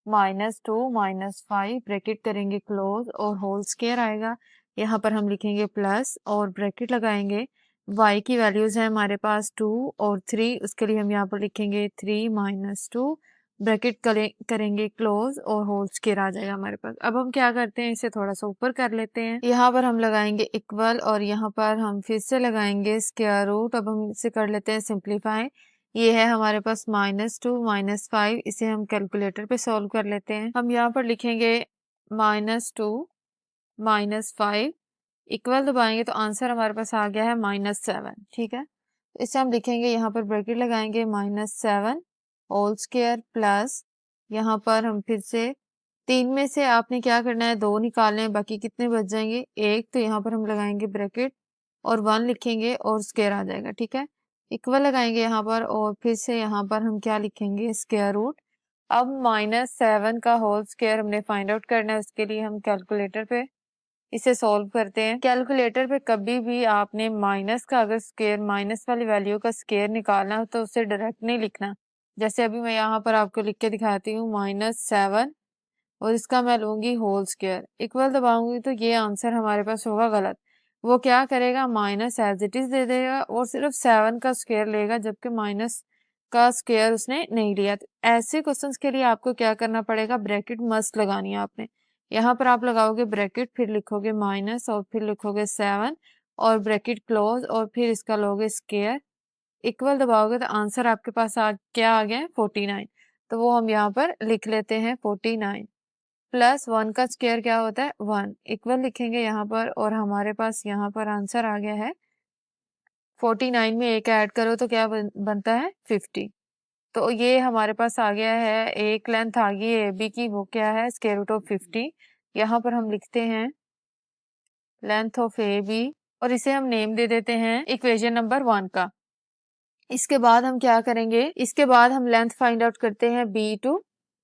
-2 -5 ब्रैकेट करेंगे क्लोज और होल स्क्वायर आएगा। यहाँ पर हम लिखेंगे प्लस और ब्रैकेट लगाएंगे। y की वैल्यूज है हमारे पास 2 और 3, उसके लिए हम यहाँ पर लिखेंगे 3 -2 ब्रैकेट करेंगे क्लोज और होल स्क्वायर आ जाएगा हमारे पास। अब हम क्या करते हैं, इसे थोड़ा सा ऊपर कर लेते हैं। यहाँ पर हम लगाएंगे इक्वल और यहाँ पर हम फिर से लगाएंगे स्क्वायर रूट। अब हम इसे कर लेते हैं सिंप्लीफाई। ये है हमारे पास -2 -5, इसे हम कैलकुलेटर पे सॉल्व कर लेते हैं। हम यहाँ पर लिखेंगे -2 -5 इक्वल दबाएंगे तो आंसर हमारे पास आ गया है -7। ठीक है, तो इसे हम लिखेंगे, यहाँ पर ब्रैकेट लगाएंगे -7 होल स्क्वायर प्लस, यहाँ पर हम फिर से 3 में से आपने क्या करना है, 2 निकालने हैं, बाकी कितने बच जाएंगे, 1। तो यहाँ पर हम लगाएंगे ब्रैकेट और 1 लिखेंगे और स्क्वायर आ जाएगा। ठीक है, इक्वल लगाएंगे यहाँ पर और फिर से यहाँ पर हम क्या लिखेंगे, स्क्वायर रूट। अब -7 का होल स्क्वायर हमने फाइंड आउट करना है, उसके लिए हम कैलकुलेटर पे इसे सॉल्व करते हैं। कैलकुलेटर पे कभी भी आपने माइनस का अगर स्क्वायर, माइनस वाली वैल्यू का स्क्वायर निकालना हो तो उसे डायरेक्ट नहीं लिखना। जैसे अभी मैं यहाँ पर आपको लिख के दिखाती हूँ, -7 और इसका मैं लूंगी होल स्क्वायर, इक्वल दबाऊंगी तो ये आंसर हमारे पास होगा गलत। वो क्या करेगा, माइनस एज इट इज दे देगा और सिर्फ 7 का स्क्वायर लेगा, जबकि माइनस का स्क्वायर उसने नहीं लिया। तो ऐसे क्वेश्चंस के लिए आपको क्या करना पड़ेगा, ब्रैकेट मस्ट लगानी है आपने। यहाँ पर आप लगाओगे ब्रैकेट, फिर लिखोगे माइनस और फिर लिखोगे 7 और ब्रैकेट क्लोज और फिर इसका लोगे स्क्वायर, इक्वल दबाओगे तो आंसर आपके पास क्या आ गया है, 49। तो वो हम यहाँ पर लिख लेते हैं 49 प्लस 1 का स्क्वायर क्या होता है, 1, इक्वल लिखेंगे यहाँ पर और हमारे पास यहाँ पर आंसर आ गया है 49 में एक ऐड करो तो क्या बनता है, 50। तो ये हमारे पास आ गया है, एक लेंथ आ गई है AB की, वो क्या है, स्क्वायर रूट ऑफ 50। यहाँ पर हम लिखते हैं लेंथ ऑफ AB और इसे हम नेम दे देते हैं इक्वेशन नंबर 1 का। इसके बाद हम क्या करेंगे, इसके बाद हम लेंथ फाइंड आउट करते हैं B टू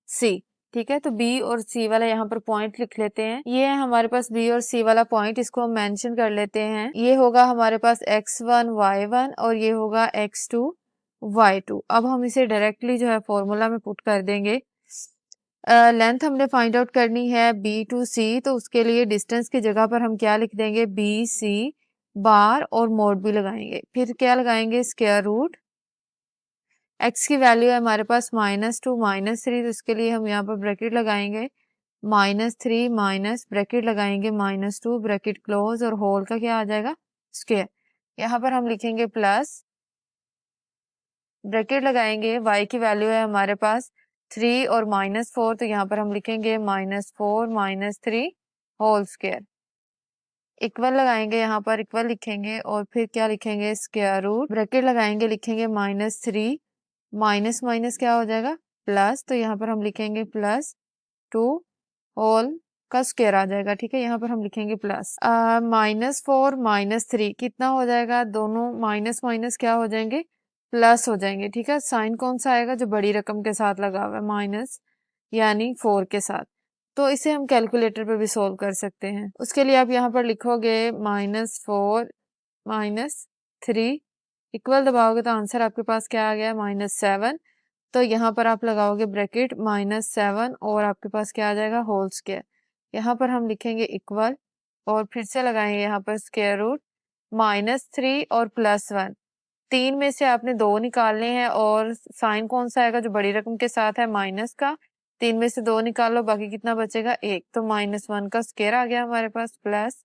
C। ठीक है, तो B और C वाला यहाँ पर पॉइंट लिख लेते हैं। ये है हमारे पास B और C वाला पॉइंट, इसको हम मेंशन कर लेते हैं। ये होगा हमारे पास x1 y1 और ये होगा x2 y2। अब हम इसे डायरेक्टली जो है फॉर्मूला में पुट कर देंगे। लेंथ हमने फाइंड आउट करनी है B टू C, तो उसके लिए डिस्टेंस की जगह पर हम क्या लिख देंगे, BC बार और मोड भी लगाएंगे, फिर क्या लगाएंगे, स्क्वायर रूट। x की वैल्यू है हमारे पास -2 -3, तो इसके लिए हम यहाँ पर ब्रैकेट लगाएंगे, -3 माइनस ब्रैकेट लगाएंगे -2 ब्रैकेट क्लोज और होल का क्या आ जाएगा, स्क्वायर। यहाँ पर हम लिखेंगे प्लस, ब्रैकेट लगाएंगे, y की वैल्यू है हमारे पास 3 और -4, तो यहाँ पर हम लिखेंगे -4 -3 होल स्क्वायर, इक्वल लगाएंगे, यहाँ पर इक्वल लिखेंगे और फिर क्या लिखेंगे, स्क्वायर रूट, ब्रैकेट लगाएंगे, लिखेंगे -3 माइनस माइनस क्या हो जाएगा, प्लस, तो यहाँ पर हम लिखेंगे +2 होल का स्क्वायर आ जाएगा। ठीक है, यहाँ पर हम लिखेंगे प्लस, -4 -3 कितना हो जाएगा, दोनों माइनस माइनस क्या हो जाएंगे, प्लस हो जाएंगे। ठीक है, साइन कौन सा आएगा, जो बड़ी रकम के साथ लगा हुआ है, माइनस यानी 4 के साथ। तो इसे हम कैलकुलेटर पे भी सोल्व कर सकते हैं। उसके लिए आप यहाँ पर लिखोगे -4 -3 इक्वल दबाओगे तो आंसर आपके पास क्या आ गया, -7। तो यहाँ पर आप लगाओगे ब्रैकेट -7 और आपके पास क्या आ जाएगा, होल स्क्वायर। यहाँ पर हम लिखेंगे इक्वल और फिर से लगाएंगे यहाँ पर स्क्वायर रूट, -3 और +1, 3 में से आपने 2 निकालने हैं और साइन कौन सा आएगा, जो बड़ी रकम के साथ है, माइनस का। 3 में से 2 निकालो, बाकी कितना बचेगा, 1। तो -1 का स्क्वायर आ गया हमारे पास प्लस,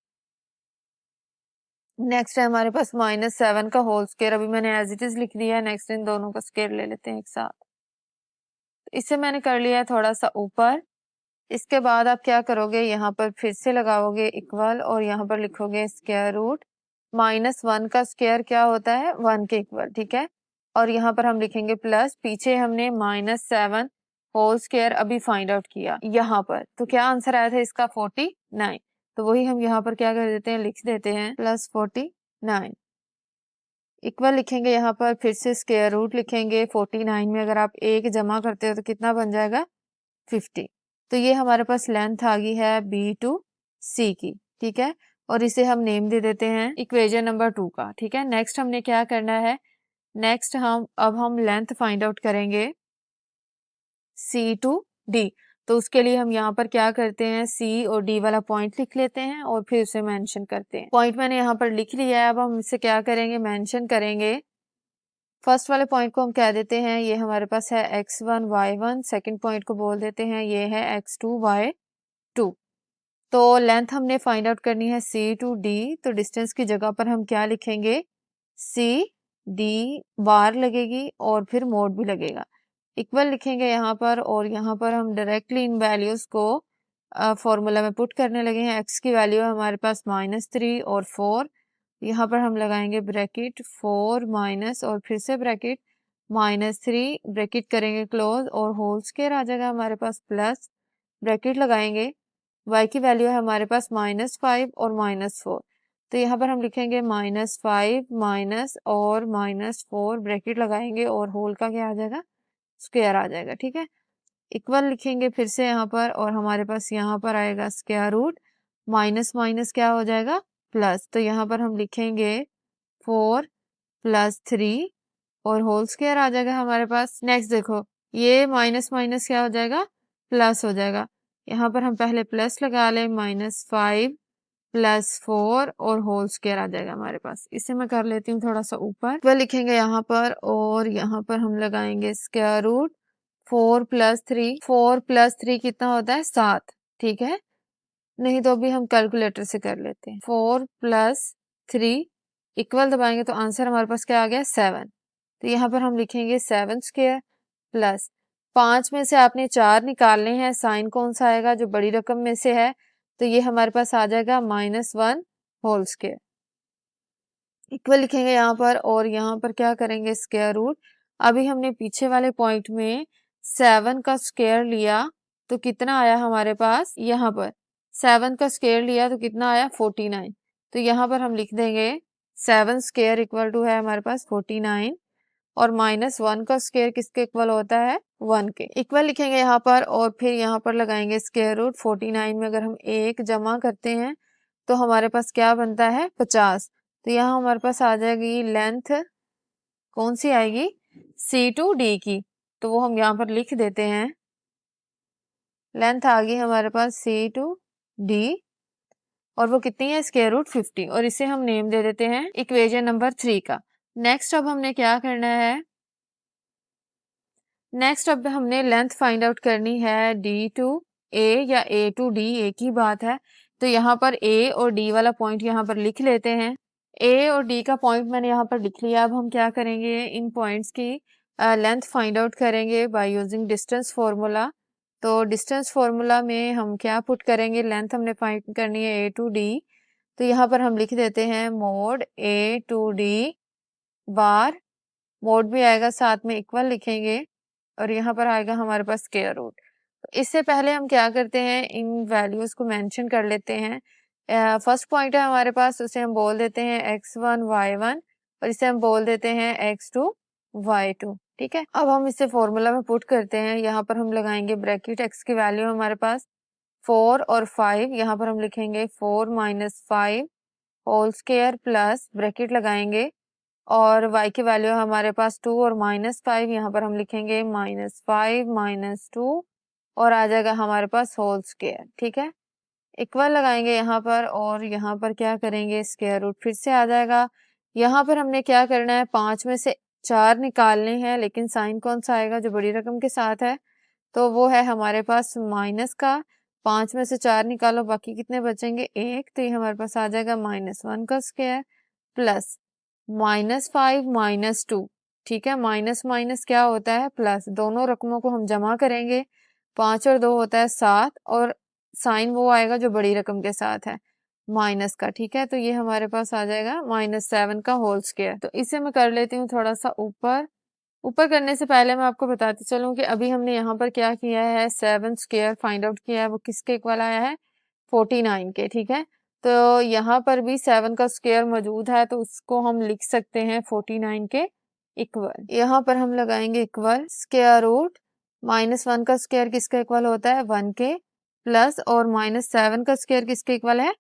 नेक्स्ट है हमारे पास -7 का होल स्क्वायर, अभी मैंने एज इट इज लिख दिया है। नेक्स्ट इन दोनों का स्क्वायर ले लेते हैं एक साथ, इसे मैंने कर लिया है थोड़ा सा ऊपर। इसके बाद आप क्या करोगे, यहाँ पर फिर से लगाओगे इक्वल और यहाँ पर लिखोगे स्क्वायर रूट, -1 का स्क्वायर क्या होता है, 1 के इक्वल। ठीक है, और यहाँ पर हम लिखेंगे प्लस, पीछे हमने -7 होल स्क्वायर अभी फाइंड आउट किया यहाँ पर, तो क्या आंसर आया था इसका, 49। तो वही हम यहाँ पर क्या कर देते हैं, लिख देते हैं +49। इक्वल लिखेंगे यहाँ पर, फिर से स्क्वायर रूट लिखेंगे। 49 में अगर आप 1 जमा करते हो तो कितना बन जाएगा? 50। तो ये हमारे पास लेंथ आ गई है बी टू सी की, ठीक है। और इसे हम नेम दे देते हैं इक्वेशन नंबर 2 का, ठीक है। नेक्स्ट हमने क्या करना है, नेक्स्ट हम लेंथ फाइंड आउट करेंगे सी टू डी। तो उसके लिए हम यहाँ पर क्या करते हैं, सी और डी वाला पॉइंट लिख लेते हैं और फिर उसे मेंशन करते हैं। पॉइंट मैंने यहाँ पर लिख लिया है, अब हम इसे क्या करेंगे, मेंशन करेंगे। फर्स्ट वाले पॉइंट को हम कह देते हैं ये हमारे पास है x1 y1, सेकंड पॉइंट को बोल देते हैं ये है x2 y2। तो लेंथ हमने फाइंड आउट करनी है सी टू डी, तो डिस्टेंस की जगह पर हम क्या लिखेंगे, सी डी बार लगेगी और फिर मोड भी लगेगा। इक्वल लिखेंगे यहाँ पर, और यहाँ पर हम डायरेक्टली इन वैल्यूज को फॉर्मूला में पुट करने लगे हैं। x की वैल्यू है हमारे पास -3 और 4। यहाँ पर हम लगाएंगे ब्रैकेट 4 माइनस और फिर से ब्रैकेट -3, ब्रैकेट करेंगे क्लोज और होल स्क्वायर आ जाएगा हमारे पास, प्लस ब्रैकेट लगाएंगे। y की वैल्यू है हमारे पास -5 और -4। तो यहाँ पर हम लिखेंगे -5 माइनस और -4, ब्रैकेट लगाएंगे और होल का क्या आ जाएगा, स्क्वायर आ जाएगा, ठीक है। इक्वल लिखेंगे फिर से यहाँ पर, और हमारे पास यहाँ पर आएगा स्क्वायर रूट, माइनस माइनस क्या हो जाएगा, प्लस। तो यहाँ पर हम लिखेंगे 4 + 3 और होल स्क्वायर आ जाएगा हमारे पास। नेक्स्ट देखो, ये माइनस माइनस क्या हो जाएगा, प्लस हो जाएगा। यहाँ पर हम पहले प्लस लगा लें, -5 + 4 और होल स्क्वायर आ जाएगा हमारे पास। इसे मैं कर लेती हूँ थोड़ा सा ऊपर, वह लिखेंगे यहाँ पर, और यहाँ पर हम लगाएंगे स्क्वायर रूट 4 + 3। 4 + 3 कितना होता है, 7, ठीक है। नहीं तो अभी हम कैलकुलेटर से कर लेते हैं। 4 + 3 इक्वल दबाएंगे तो आंसर हमारे पास क्या आ गया, 7। तो यहाँ पर हम लिखेंगे 7 स्क्वायर प्लस 5 में से आपने 4 निकालने हैं, साइन कौन सा आएगा, जो बड़ी रकम में से है, तो ये हमारे पास आ जाएगा -1 होल स्क्वायर। इक्वल लिखेंगे यहाँ पर, और यहाँ पर क्या करेंगे, स्क्वायर रूट। अभी हमने पीछे वाले पॉइंट में 7 का स्क्वायर लिया तो कितना आया हमारे पास, यहाँ पर 7 का स्क्वायर लिया तो कितना आया, 49। तो यहाँ पर हम लिख देंगे 7 स्क्वायर इक्वल टू है हमारे पास 49, और -1 का स्क्वायर किसके इक्वल होता है, 1 के। इक्वल लिखेंगे यहाँ पर, और फिर यहाँ पर लगाएंगे स्क्वायर रूट। 49 में अगर हम 1 जमा करते हैं तो हमारे पास क्या बनता है, 50। तो यहाँ हमारे पास आ जाएगी लेंथ, कौन सी आएगी, सी टू डी की। तो वो हम यहाँ पर लिख देते हैं, लेंथ आ गई हमारे पास सी टू डी, और वो कितनी है, स्क्वायर रूट 50, और इसे हम नेम दे देते हैं इक्वेशन नंबर 3 का। नेक्स्ट अब हमने क्या करना है, नेक्स्ट अब हमने लेंथ फाइंड आउट करनी है डी टू ए या ए टू डी, एक ही बात है। तो यहाँ पर ए और डी वाला पॉइंट यहाँ पर लिख लेते हैं। ए और डी का पॉइंट मैंने यहाँ पर लिख लिया। अब हम क्या करेंगे, इन पॉइंट्स की लेंथ फाइंड आउट करेंगे बाय यूजिंग डिस्टेंस फॉर्मूला। तो डिस्टेंस फॉर्मूला में हम क्या पुट करेंगे, लेंथ हमने फाइंड करनी है ए टू डी। तो यहाँ पर हम लिख देते हैं mod A to D bar, mod भी आएगा साथ में, इक्वल लिखेंगे, और यहाँ पर आएगा हमारे पास स्क्वायर रूट। तो इससे पहले हम क्या करते हैं, इन वैल्यूज को मेंशन कर लेते हैं। फर्स्ट पॉइंट है हमारे पास, उसे हम बोल देते हैं x1 y1, और इसे हम बोल देते हैं x2 y2, ठीक है। अब हम इसे फॉर्मूला में पुट करते हैं। यहाँ पर हम लगाएंगे ब्रैकेट, x की वैल्यू हमारे पास 4 और 5, यहाँ पर हम लिखेंगे 4 - 5 होल स्क्वायर प्लस ब्रैकेट लगाएंगे, और y की वैल्यू हमारे पास 2 और -5, यहाँ पर हम लिखेंगे -5 - 2, और आ जाएगा हमारे पास होल स्क्वायर, ठीक है। इक्वल लगाएंगे यहाँ पर, और यहाँ पर क्या करेंगे, स्क्वायर रूट फिर से आ जाएगा। यहाँ पर हमने क्या करना है, 5 में से 4 निकालने हैं, लेकिन साइन कौन सा आएगा, जो बड़ी रकम के साथ है, तो वो है हमारे पास माइनस का। 5 में से 4 निकालो, बाकी कितने बचेंगे, 1। तो ये हमारे पास आ जाएगा -1 का स्क्वायर प्लस -5 - 2, ठीक है। माइनस माइनस क्या होता है, प्लस। दोनों रकमों को हम जमा करेंगे, 5 और 2 होता है 7, और साइन वो आएगा जो बड़ी रकम के साथ है, माइनस का, ठीक है। तो ये हमारे पास आ जाएगा -7 का होल स्क्वायर। तो इसे मैं कर लेती हूँ थोड़ा सा ऊपर। ऊपर करने से पहले मैं आपको बताती चलूँ कि अभी हमने यहाँ पर क्या किया है, 7 स्क्वायर फाइंड आउट किया है, वो किसके इक्वल आया है, 49 के, ठीक है। तो यहाँ पर भी 7 का स्क्वायर मौजूद है, तो उसको हम लिख सकते हैं 49 के इक्वल। यहाँ पर हम लगाएंगे इक्वल स्क्वायर रूट -1 का स्क्वायर किसका इक्वल होता है 1 के, प्लस और -7 का स्क्वायर किसके इक्वल है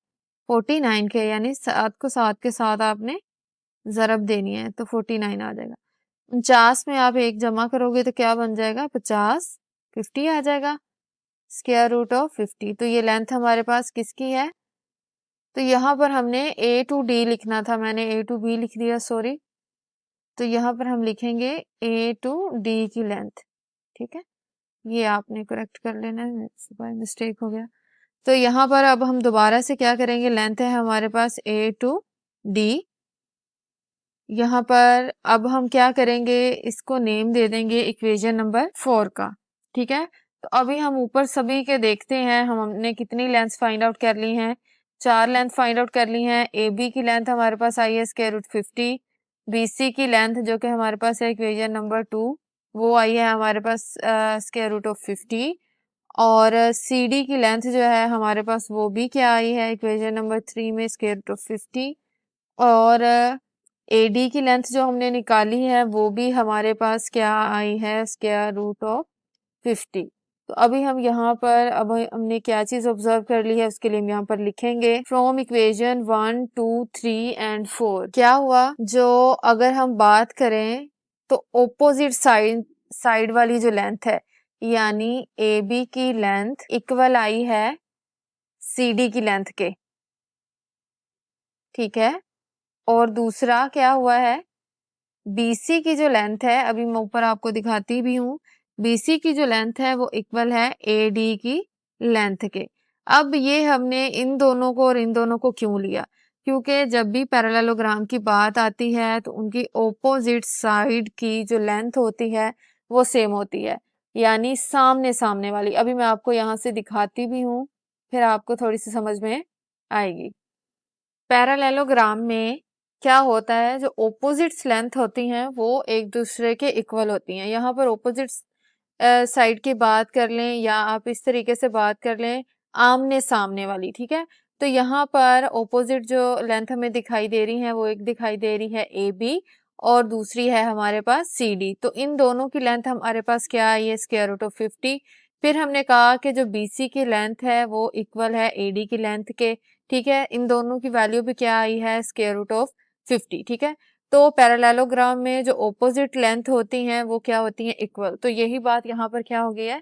49 के, यानी 7 को 7 के साथ आपने ज़रब देनी है, तो 49 आ जाएगा। 49 में आप 1 जमा करोगे तो क्या बन जाएगा 50, 50 आ जाएगा स्क्वायर रूट ऑफ 50। तो ये लेंथ हमारे पास किसकी है, तो यहाँ पर हमने A टू D लिखना था, मैंने A टू B लिख दिया, सॉरी। तो यहाँ पर हम लिखेंगे A टू D की लेंथ, ठीक है, ये आपने करेक्ट कर लेना है, बाय मिस्टेक हो गया। तो यहाँ पर अब हम दोबारा से क्या करेंगे, लेंथ है हमारे पास A टू D। यहाँ पर अब हम क्या करेंगे, इसको नेम दे देंगे इक्वेशन नंबर 4 का, ठीक है। तो अभी हम ऊपर सभी के देखते हैं, हमने कितनी लेंथ फाइंड आउट कर ली हैं, 4 लेंथ फाइंड आउट कर ली हैं। ए बी की लेंथ हमारे पास आई है स्क्वायर रूट 50, बी सी की लेंथ जो कि हमारे पास है इक्वेशन नंबर 2 वो आई है हमारे पास स्क्वायर रूट ऑफ 50, और सी डी की लेंथ जो है हमारे पास वो भी क्या आई है इक्वेशन नंबर 3 में स्क्वायर रूट ऑफ 50, और एडी की लेंथ जो हमने निकाली है वो भी हमारे पास क्या आई है स्क्वायर रूट ऑफ 50। तो अभी हम यहाँ पर अब हमने क्या चीज ऑब्जर्व कर ली है उसके लिए हम यहाँ पर लिखेंगे फ्रॉम इक्वेशन 1 2 3 एंड 4 क्या हुआ, जो अगर हम बात करें तो ओपोजिट साइड वाली जो लेंथ है, यानी ए बी की लेंथ इक्वल आई है सी डी की लेंथ के, ठीक है। और दूसरा क्या हुआ है, बीसी की जो लेंथ है, अभी मैं ऊपर आपको दिखाती भी हूँ, बीसी की जो लेंथ है वो इक्वल है एडी की लेंथ के। अब ये हमने इन दोनों को और इन दोनों को क्यों लिया, क्योंकि जब भी पैरेललोग्राम की बात आती है तो उनकी ओपोजिट साइड की जो लेंथ होती है वो सेम होती है, यानी सामने सामने वाली। अभी मैं आपको यहाँ से दिखाती भी हूँ, फिर आपको थोड़ी सी समझ में आएगी। पैरेललोग्राम में क्या होता है, जो ओपोजिट्स लेंथ होती हैं वो एक दूसरे के इक्वल होती हैं। यहाँ पर ओपोजिट्स साइड की बात कर लें या आप इस तरीके से बात कर लें आमने सामने वाली, ठीक है। तो यहाँ पर ओपोजिट जो लेंथ हमें दिखाई दे रही है वो एक दिखाई दे रही है ए बी और दूसरी है हमारे पास सी डी। तो इन दोनों की लेंथ हमारे पास क्या आई है स्क्वायर रूट ऑफ 50। फिर हमने कहा कि जो बी सी की लेंथ है वो इक्वल है ए डी की लेंथ के, ठीक है। इन दोनों की वैल्यू भी क्या आई है स्क्वायर रूट ऑफ 50, ठीक है। तो पैरेललोग्राम में जो ओपोजिट लेंथ होती हैं वो क्या होती हैं इक्वल। तो यही बात यहाँ पर क्या हो गई है,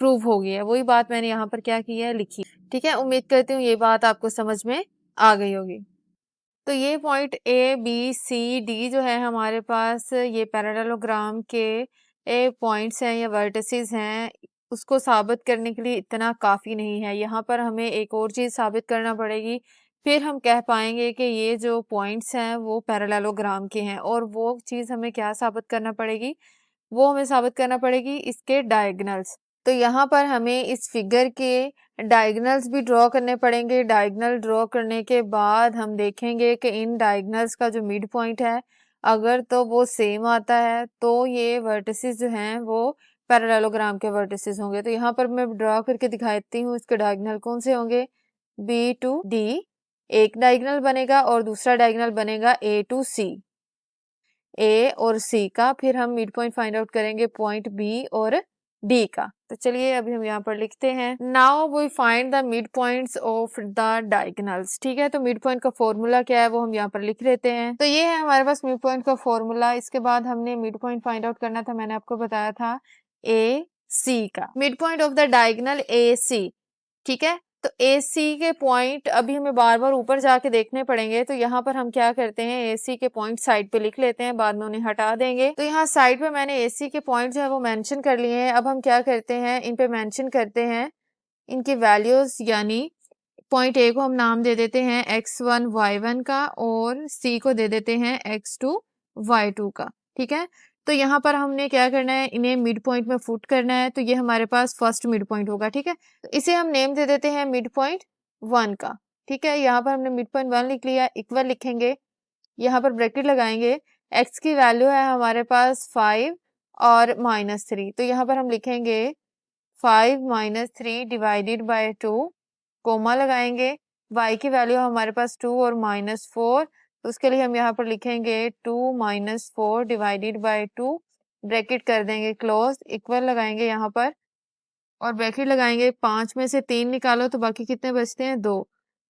प्रूव हो गई है, वही बात मैंने यहाँ पर क्या की है लिखी, ठीक है। उम्मीद करती हूँ ये बात आपको समझ में आ गई होगी। तो ये point A B C D जो है हमारे पास ये पैरेललोग्राम के पॉइंट्स हैं या वर्टिसेस हैं, उसको साबित करने के लिए इतना काफ़ी नहीं है। यहाँ पर हमें एक और चीज़ साबित करना पड़ेगी, फिर हम कह पाएंगे कि ये जो पॉइंट्स हैं वो पैरेललोग्राम के हैं। और वो चीज़ हमें क्या साबित करना पड़ेगी, वो हमें साबित करना पड़ेगी इसके डायगनल्स। तो यहाँ पर हमें इस फिगर के डायगनल्स भी ड्रॉ करने पड़ेंगे। डायगनल ड्रॉ करने के बाद हम देखेंगे कि इन डायगनल्स का जो मिड पॉइंट है अगर तो वो सेम आता है तो ये वर्टिसेस जो हैं वो पैरेललोग्राम के वर्टिसेस होंगे। तो यहाँ पर मैं ड्रॉ करके दिखाती हूँ इसके डायगनल कौन से होंगे, बी टू डी एक डायगनल बनेगा और दूसरा डायगनल बनेगा ए टू सी, ए और सी का। फिर हम मिड पॉइंट फाइंड आउट करेंगे पॉइंट बी और डी का। तो चलिए अभी हम यहाँ पर लिखते हैं, now we find the mid points of the diagonals, ठीक है। तो मिड पॉइंट का फॉर्मूला क्या है वो हम यहाँ पर लिख लेते हैं। तो ये है हमारे पास मिड पॉइंट का फॉर्मूला। इसके बाद हमने मिड पॉइंट फाइंड आउट करना था, मैंने आपको बताया था ए सी का, mid point of the diagonal A C, ठीक है। तो ए सी के पॉइंट अभी हमें बार बार ऊपर जाके देखने पड़ेंगे, तो यहाँ पर हम क्या करते हैं ए सी के पॉइंट साइड पे लिख लेते हैं, बाद में उन्हें हटा देंगे। तो यहाँ साइड पे मैंने ए सी के पॉइंट जो है वो मेंशन कर लिए हैं। अब हम क्या करते हैं, इन पे मेंशन करते हैं इनकी वैल्यूज, यानी पॉइंट ए को हम नाम दे देते हैं x1 y1 का और सी को दे देते हैं x2 y2 का, ठीक है। तो यहाँ पर हमने क्या करना है, इन्हें मिड पॉइंट में फुट करना है। तो ये हमारे पास फर्स्ट मिड पॉइंट होगा, ठीक है। तो इसे हम नेम दे देते हैं मिड पॉइंट 1 का, ठीक है। यहाँ पर हमने मिड पॉइंट 1 लिख लिया, इक्वल लिखेंगे, यहाँ पर ब्रैकेट लगाएंगे, x की वैल्यू है हमारे पास 5 और -3। तो यहाँ पर हम लिखेंगे 5 - 3 डिवाइडेड बाय 2, कोमा लगाएंगे, y की वैल्यू हमारे पास 2 और -4, तो उसके लिए हम यहाँ पर लिखेंगे 2 - 4 डिवाइडेड बाय 2, ब्रैकेट कर देंगे क्लोज, इक्वल लगाएंगे यहाँ पर और ब्रैकेट लगाएंगे। 5 में से 3 निकालो तो बाकी कितने बचते हैं? 2।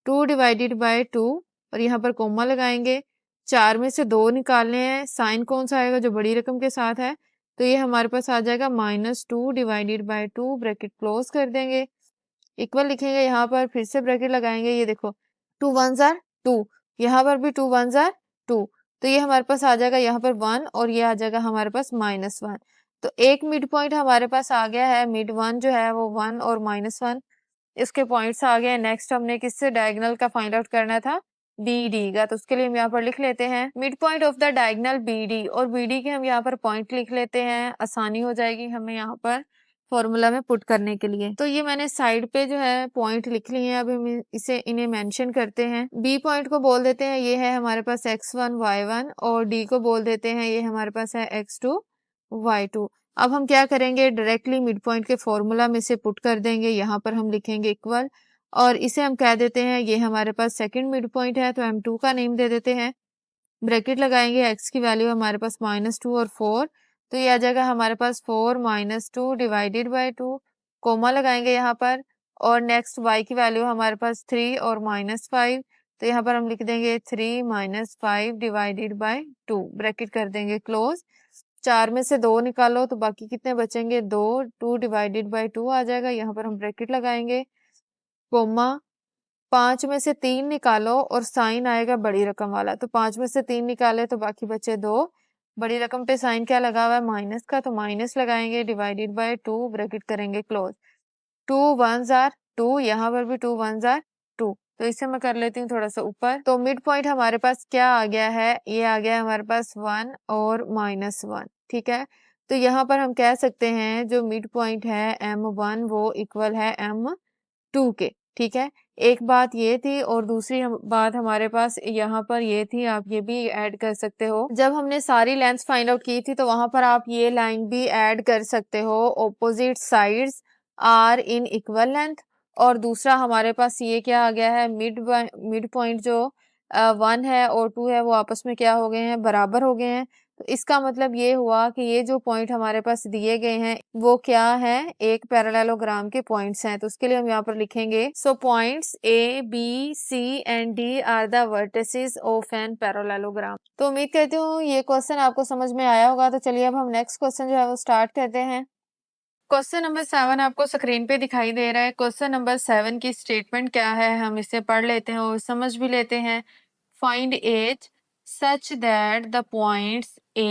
2 डिवाइडेड बाय 2 और यहाँ पर कोमा लगाएंगे। 4 में से 2 निकालने हैं, साइन कौन सा आएगा? जो बड़ी रकम के साथ है, तो ये हमारे पास आ जाएगा -2 डिवाइडेड बाय 2, ब्रैकेट क्लोज कर देंगे, इक्वल लिखेंगे। यहाँ पर फिर से ब्रैकेट लगाएंगे, ये देखो 2 1s आर 2, यहाँ पर भी 2 1s आर 2, तो ये हमारे पास आ जाएगा यहाँ पर 1 और ये आ जाएगा हमारे पास -1। तो एक मिड पॉइंट हमारे पास आ गया है, मिड 1 जो है वो 1 और -1 इसके पॉइंट्स आ गए। नेक्स्ट हमने किससे डायगोनल का फाइंड आउट करना था? BD का, तो उसके लिए हम यहाँ पर लिख लेते हैं mid point of the diagonal BD, और BD के हम यहाँ पर पॉइंट लिख लेते हैं, आसानी हो जाएगी हमें यहाँ पर फॉर्मूला में पुट करने के लिए। तो ये मैंने साइड पे जो है पॉइंट लिख लिए हैं, अब हम इन्हें मेंशन करते हैं। B पॉइंट को बोल देते हैं ये है हमारे पास x1 y1, और D को बोल देते हैं ये हमारे पास है x2 y2। अब हम क्या करेंगे? डायरेक्टली मिड पॉइंट के फॉर्मूला में से पुट कर देंगे, यहाँ पर हम लिखेंगे इक्वल, और इसे हम कह देते हैं ये हमारे पास सेकंड मिड पॉइंट है, तो M2 का नेम दे देते हैं। ब्रैकेट लगाएंगे, x की वैल्यू हमारे पास -2 और 4, तो ये आ जाएगा हमारे पास 4 - 2 डिवाइडेड बाय 2, कोमा लगाएंगे यहाँ पर, और नेक्स्ट y की वैल्यू हमारे पास 3 और -5, तो यहाँ पर हम लिख देंगे 3 - 5 डिवाइडेड बाय 2, ब्रैकेट कर देंगे क्लोज। 4 में से 2 निकालो तो बाकी कितने बचेंगे? 2, 2 डिवाइडेड बाय 2 आ जाएगा, यहाँ पर हम ब्रैकेट लगाएंगे, कोमा। 5 में से 3 निकालो और साइन आएगा बड़ी रकम वाला, तो 5 में से 3 निकाले तो बाकी बचे 2, बड़ी रकम पे साइन क्या लगा हुआ है? माइनस का, तो माइनस लगाएंगे, डिवाइडेड बाय 2, ब्रैकेट करेंगे क्लोज। 2 1s आर 2, यहाँ पर भी 2 1s आर 2, तो इसे मैं कर लेती हूँ थोड़ा सा ऊपर। तो मिड पॉइंट हमारे पास क्या आ गया है? ये आ गया हमारे पास 1 और -1, ठीक है। तो यहाँ पर हम कह सकते हैं जो मिड पॉइंट है M1 वो इक्वल है M2 के, ठीक है। एक बात ये थी, और दूसरी बात हमारे पास यहाँ पर ये थी, आप ये भी ऐड कर सकते हो। जब हमने सारी लेंथ फाइंड आउट की थी तो वहां पर आप ये लाइन भी ऐड कर सकते हो, opposite sides are in equal length. और दूसरा हमारे पास ये क्या आ गया है? मिड पॉइंट जो 1 है और 2 है वो आपस में क्या हो गए हैं? बराबर हो गए हैं। तो इसका मतलब ये हुआ कि ये जो पॉइंट हमारे पास दिए गए हैं वो क्या है? एक पैरेललोग्राम के पॉइंट्स हैं, तो उसके लिए हम यहाँ पर लिखेंगे so points A, B, C and D are the vertices of an parallelogram. तो उम्मीद करती हूँ ये क्वेश्चन आपको समझ में आया होगा। तो चलिए अब हम नेक्स्ट क्वेश्चन जो है वो स्टार्ट करते हैं। क्वेश्चन नंबर 7 आपको स्क्रीन पे दिखाई दे रहा है। क्वेश्चन नंबर 7 की स्टेटमेंट क्या है, हम इसे पढ़ लेते हैं और समझ भी लेते हैं। Find as such that the points A,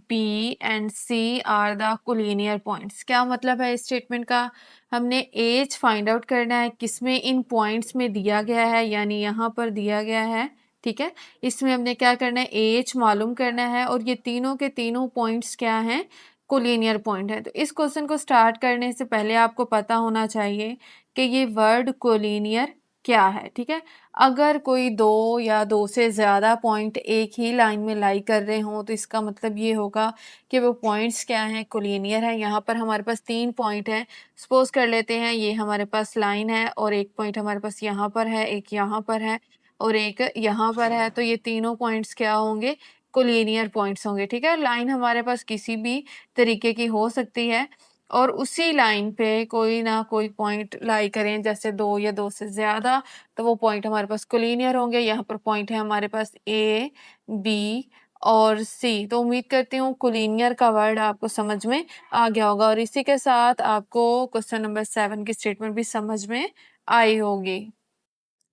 B and C are the collinear points. क्या मतलब है इस स्टेटमेंट का? हमने एज फाइंड आउट करना है, किसमें? इन पॉइंट्स में दिया गया है, यानी यहाँ पर दिया गया है, ठीक है। इसमें हमने क्या करना है? एज मालूम करना है, और ये तीनों के तीनों पॉइंट्स क्या हैं? कोलिनियर पॉइंट है। तो इस क्वेश्चन को स्टार्ट करने से पहले आपको पता होना चाहिए कि ये वर्ड कोलिनियर क्या है, ठीक है। अगर कोई 2 या 2 से ज़्यादा पॉइंट एक ही लाइन में लाई कर रहे हों तो इसका मतलब ये होगा कि वो पॉइंट्स क्या हैं? कोलिनियर है। यहाँ पर हमारे पास 3 पॉइंट हैं, सपोज कर लेते हैं ये हमारे पास लाइन है, और एक पॉइंट हमारे पास यहाँ पर है, एक यहाँ पर है, और एक यहाँ पर है। तो ये तीनों पॉइंट्स क्या होंगे? कोलिनियर पॉइंट्स होंगे, ठीक है। लाइन हमारे पास किसी भी तरीके की हो सकती है, और उसी लाइन पे कोई ना कोई पॉइंट लाई करें, जैसे 2 या 2 से ज़्यादा, तो वो पॉइंट हमारे पास कोलिनियर होंगे। यहाँ पर पॉइंट है हमारे पास A, B और C। तो उम्मीद करती हूँ कोलिनियर का वर्ड आपको समझ में आ गया होगा, और इसी के साथ आपको क्वेश्चन नंबर 7 की स्टेटमेंट भी समझ में आई होगी।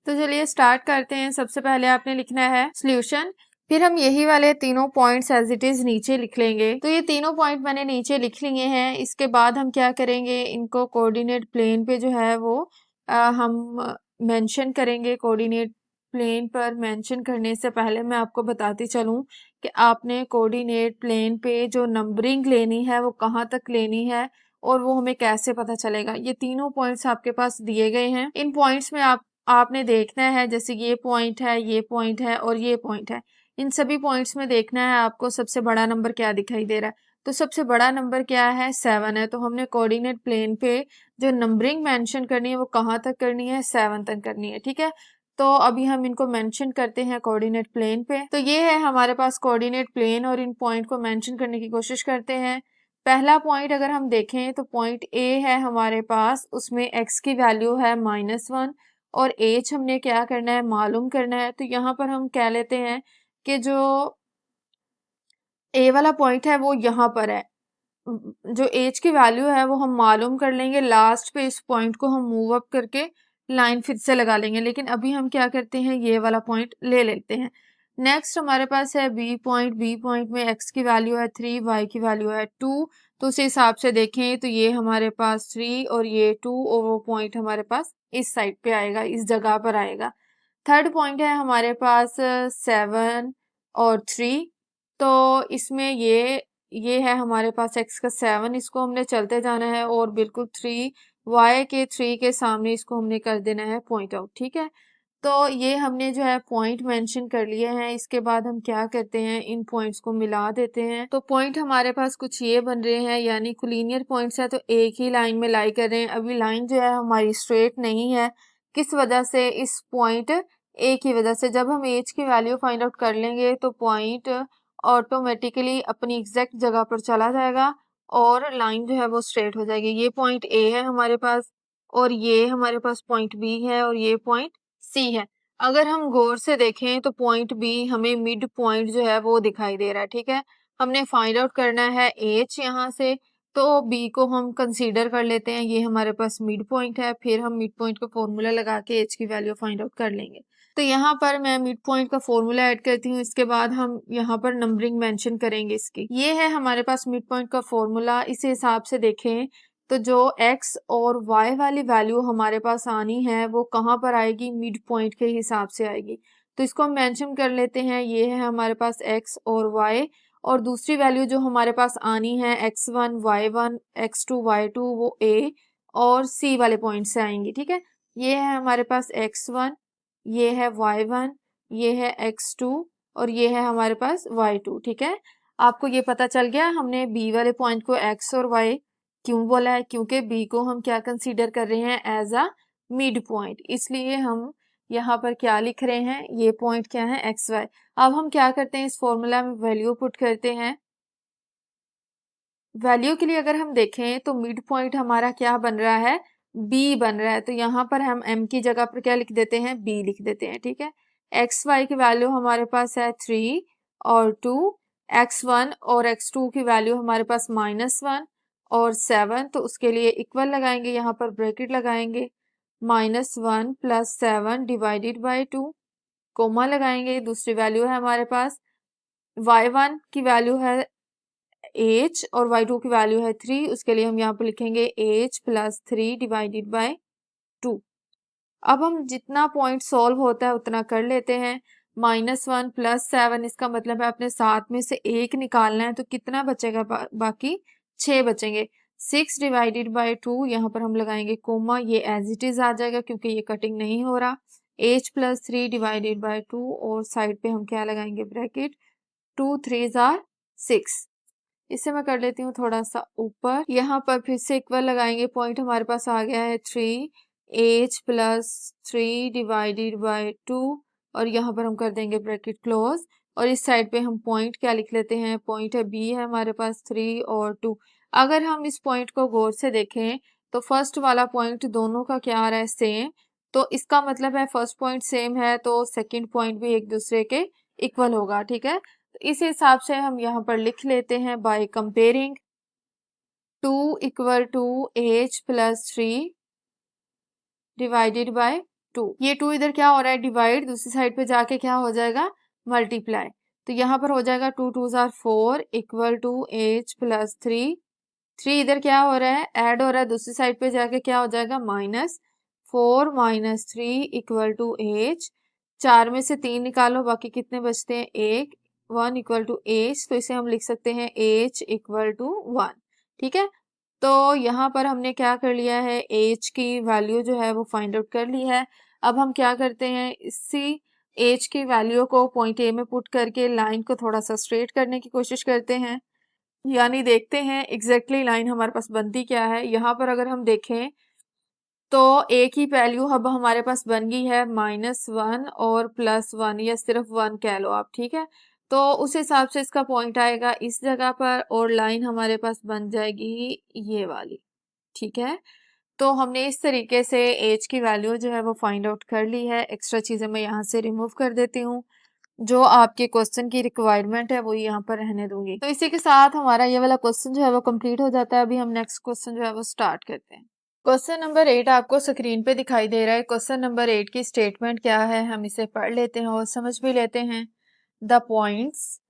तो चलिए स्टार्ट करते हैं। सबसे पहले आपने लिखना है सॉल्यूशन, फिर हम यही वाले तीनों पॉइंट्स एज इट इज नीचे लिख लेंगे। तो ये तीनों पॉइंट मैंने नीचे लिख लिए हैं। इसके बाद हम क्या करेंगे? इनको कोऑर्डिनेट प्लेन पे जो है वो हम मेंशन करेंगे। कोऑर्डिनेट प्लेन पर मेंशन करने से पहले मैं आपको बताती चलूं कि आपने कोऑर्डिनेट प्लेन पे जो नंबरिंग लेनी है वो कहाँ तक लेनी है, और वो हमें कैसे पता चलेगा। ये तीनों पॉइंट्स आपके पास दिए गए हैं। इन पॉइंट्स में आपने देखना है, जैसे ये पॉइंट है, ये पॉइंट है और ये पॉइंट है। इन सभी पॉइंट्स में देखना है आपको सबसे बड़ा नंबर क्या दिखाई दे रहा है। तो सबसे बड़ा नंबर क्या है? 7 है। तो हमने कोऑर्डिनेट प्लेन पे जो नंबरिंग मेंशन करनी है वो कहाँ तक करनी है? 7 तक करनी है, ठीक है। तो अभी हम इनको मेंशन करते हैं कोऑर्डिनेट प्लेन पे। तो ये है हमारे पास कोऑर्डिनेट प्लेन और इन पॉइंट को मेंशन करने की कोशिश करते हैं। पहला पॉइंट अगर हम देखें तो पॉइंट ए है हमारे पास, उसमें x की वैल्यू है -1 और h हमने क्या करना है, मालूम करना है। तो यहाँ पर हम कह लेते हैं कि जो ए वाला पॉइंट है वो यहाँ पर है, जो एज की वैल्यू है वो हम मालूम कर लेंगे। लास्ट पे इस पॉइंट को हम मूव अप करके लाइन फिर से लगा लेंगे, लेकिन अभी हम क्या करते हैं, ये वाला पॉइंट ले लेते हैं। नेक्स्ट हमारे पास है बी पॉइंट। बी पॉइंट में एक्स की वैल्यू है 3, वाई की वैल्यू है 2। तो उस हिसाब से देखें तो ये हमारे पास 3 और ये 2 और वो पॉइंट हमारे पास इस साइड पे आएगा, इस जगह पर आएगा। थर्ड पॉइंट है हमारे पास 7 और 3। तो इसमें ये है हमारे पास x का 7, इसको हमने चलते जाना है और बिल्कुल 3 y के 3 के सामने इसको हमने कर देना है पॉइंट आउट। ठीक है, तो ये हमने जो है पॉइंट मेंशन कर लिए हैं। इसके बाद हम क्या करते हैं, इन पॉइंट्स को मिला देते हैं। तो पॉइंट हमारे पास कुछ ये बन रहे हैं, यानी कोलिनियर पॉइंट्स है तो एक ही लाइन में लाई कर रहे हैं। अभी लाइन जो है हमारी स्ट्रेट नहीं है, किस वजह से, इस पॉइंट ए की वजह से। जब हम एज की वैल्यू फाइंड आउट कर लेंगे तो पॉइंट ऑटोमेटिकली अपनी एग्जैक्ट जगह पर चला जाएगा और लाइन जो है वो स्ट्रेट हो जाएगी। ये पॉइंट ए है हमारे पास और ये हमारे पास पॉइंट बी है और ये पॉइंट सी है। अगर हम गौर से देखें तो पॉइंट बी हमें मिड पॉइंट जो है वो दिखाई दे रहा है। ठीक है, हमने फाइंड आउट करना है एच यहाँ से, तो बी को हम कंसीडर कर लेते हैं, ये हमारे पास मिड पॉइंट है। फिर हम मिड पॉइंट का फॉर्मूला लगा के एच की वैल्यू फाइंड आउट कर लेंगे। तो यहाँ पर मैं मिड पॉइंट का फॉर्मूला ऐड करती हूँ, इसके बाद हम यहाँ पर नंबरिंग मेंशन करेंगे इसकी। ये है हमारे पास मिड पॉइंट का फॉर्मूला। इस हिसाब से देखें तो जो x और y वाली वैल्यू हमारे पास आनी है वो कहाँ पर आएगी, मिड पॉइंट के हिसाब से आएगी। तो इसको हम मेंशन कर लेते हैं, ये है हमारे पास x और y, और दूसरी वैल्यू जो हमारे पास आनी है x1 y1 x2 y2 वो a और c वाले पॉइंट से आएंगी। ठीक है, ये है हमारे पास x1, ये है y1, ये है x2 और ये है हमारे पास y2। ठीक है, आपको ये पता चल गया हमने b वाले पॉइंट को x और y क्यों बोला है, क्योंकि b को हम क्या कंसीडर कर रहे हैं, एज अ मिड पॉइंट, इसलिए हम यहाँ पर क्या लिख रहे हैं, ये पॉइंट क्या है, एक्स वाई। अब हम क्या करते हैं, इस फॉर्मूला में वैल्यू पुट करते हैं। वैल्यू के लिए अगर हम देखें तो मिड पॉइंट हमारा क्या बन रहा है, बी बन रहा है। तो यहाँ पर हम m की जगह पर क्या लिख देते हैं, b लिख देते हैं। ठीक है, एक्स वाई की वैल्यू हमारे पास है 3 और 2, x1 और x2 की वैल्यू हमारे पास -1 और 7, तो उसके लिए इक्वल लगाएंगे, यहाँ पर ब्रैकेट लगाएंगे, -1 + 7 डिवाइडेड बाई 2, कोमा लगाएंगे। दूसरी वैल्यू है हमारे पास y1 की वैल्यू है h और y2 की वैल्यू है 3, उसके लिए हम यहाँ पर लिखेंगे h + 3 डिवाइडेड बाई 2। अब हम जितना पॉइंट सॉल्व होता है उतना कर लेते हैं। -1 + 7 इसका मतलब है अपने साथ में से एक निकालना है, तो कितना बचेगा, बाकी 6 बचेंगे। 6 डिवाइडेड बाई 2, यहाँ पर हम लगाएंगे कोमा, ये एज इट इज आ जाएगा क्योंकि ये कटिंग नहीं हो रहा। h + 3 डिवाइडेड बाई 2 और साइड पे हम क्या लगाएंगे, ब्रैकेट, 2 3 आर 6। इसे मैं कर लेती हूँ थोड़ा सा ऊपर, यहाँ पर फिर से इक्वल लगाएंगे, पॉइंट हमारे पास आ गया है 3, h + 3 डिवाइडेड बाई 2 और यहाँ पर हम कर देंगे ब्रैकेट क्लोज, और इस साइड पे हम पॉइंट क्या लिख लेते हैं, पॉइंट है b है हमारे पास 3 और 2। अगर हम इस पॉइंट को गौर से देखें तो फर्स्ट वाला पॉइंट दोनों का क्या आ रहा है, सेम, तो इसका मतलब है फर्स्ट पॉइंट सेम है तो सेकेंड पॉइंट भी एक दूसरे के इक्वल होगा। ठीक है, तो इस हिसाब से हम यहाँ पर लिख लेते हैं, by comparing 2 = h + 3 divided by 2। ये 2 इधर क्या हो रहा है, डिवाइड, दूसरी साइड पे जाके क्या हो जाएगा, मल्टीप्लाई। तो यहाँ पर हो जाएगा 2 2 आर 4 = h + 3। 3 इधर क्या हो रहा है, ऐड हो रहा है, दूसरी साइड पे जाके क्या हो जाएगा, -4 - 3 = h। 4 में से 3 निकालो, बाकी कितने बचते हैं, 1 1 = h, तो इसे हम लिख सकते हैं h = 1। ठीक है, तो यहाँ पर हमने क्या कर लिया है, h की वैल्यू जो है वो फाइंड आउट कर ली है। अब हम क्या करते हैं, इसी h की वैल्यू को पॉइंट ए में पुट करके लाइन को थोड़ा सा स्ट्रेट करने की कोशिश करते हैं, यानी देखते हैं एग्जैक्टली लाइन हमारे पास बनती क्या है। यहाँ पर अगर हम देखें तो ए की वैल्यू अब हमारे पास बन गई है -1 और +1 या सिर्फ 1 कह लो आप, ठीक है। तो उस हिसाब से इसका पॉइंट आएगा इस जगह पर और लाइन हमारे पास बन जाएगी ये वाली, ठीक है। तो हमने इस तरीके से एज की वैल्यू जो है वो फाइंड आउट कर ली है। एक्स्ट्रा चीज़ें मैं यहाँ से रिमूव कर देती हूँ। जो आपके क्वेश्चन की रिक्वायरमेंट है वो यहाँ पर रहने दूंगी। तो इसी के साथ हमारा ये वाला क्वेश्चन जो है वो कंप्लीट हो जाता है। अभी हम नेक्स्ट क्वेश्चन जो है वो स्टार्ट करते हैं। क्वेश्चन नंबर 8 आपको स्क्रीन पे दिखाई दे रहा है। क्वेश्चन नंबर 8 की स्टेटमेंट क्या है, हम इसे पढ़ लेते हैं और समझ भी लेते हैं। The points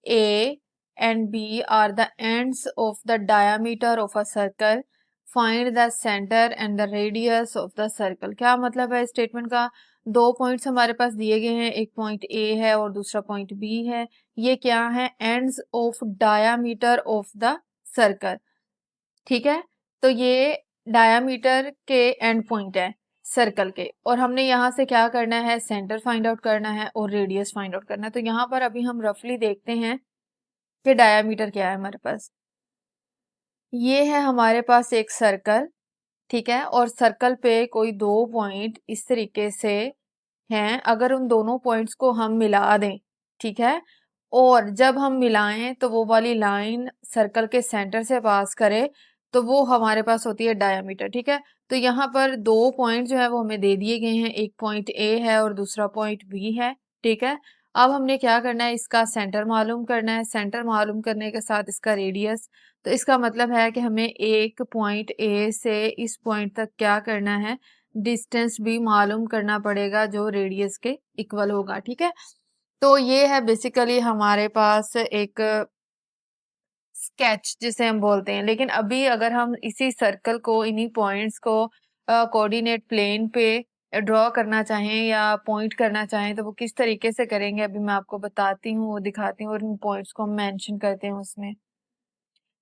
A and B are the ends of the diameter of a circle. Find the center and the radius of the circle. क्या मतलब है स्टेटमेंट का? दो पॉइंट्स हमारे पास दिए गए हैं, एक पॉइंट A है और दूसरा पॉइंट B है। ये क्या है? Ends of diameter of the circle, ठीक है। तो ये डायामीटर के एंड पॉइंट है सर्कल के, और हमने यहाँ से क्या करना है? सेंटर फाइंड आउट करना है और रेडियस फाइंड आउट करना है। तो यहाँ पर अभी हम रफली देखते हैं कि डायामीटर क्या है हमारे पास। ये है हमारे पास एक सर्कल, ठीक है, और सर्कल पे कोई दो पॉइंट इस तरीके से हैं। अगर उन दोनों पॉइंट्स को हम मिला दें, ठीक है, और जब हम मिलाएं तो वो वाली लाइन सर्कल के सेंटर से पास करे तो वो हमारे पास होती है डायामीटर, ठीक है। तो यहाँ पर दो पॉइंट जो है वो हमें दे दिए गए हैं, एक पॉइंट ए है और दूसरा पॉइंट बी है, ठीक है। अब हमने क्या करना है? इसका सेंटर मालूम करना है। सेंटर मालूम करने के साथ इसका रेडियस। तो इसका मतलब है कि हमें एक पॉइंट ए से इस पॉइंट तक क्या करना है? डिस्टेंस भी मालूम करना पड़ेगा जो रेडियस के इक्वल होगा, ठीक है। तो ये है बेसिकली हमारे पास एक स्केच जिसे हम बोलते हैं। लेकिन अभी अगर हम इसी सर्कल को, इन्हीं पॉइंट्स को कोऑर्डिनेट प्लेन पे ड्रॉ करना चाहें या पॉइंट करना चाहें तो वो किस तरीके से करेंगे अभी मैं आपको बताती हूँ, वो दिखाती हूँ और इन पॉइंट्स को हम मेंशन करते हैं उसमें।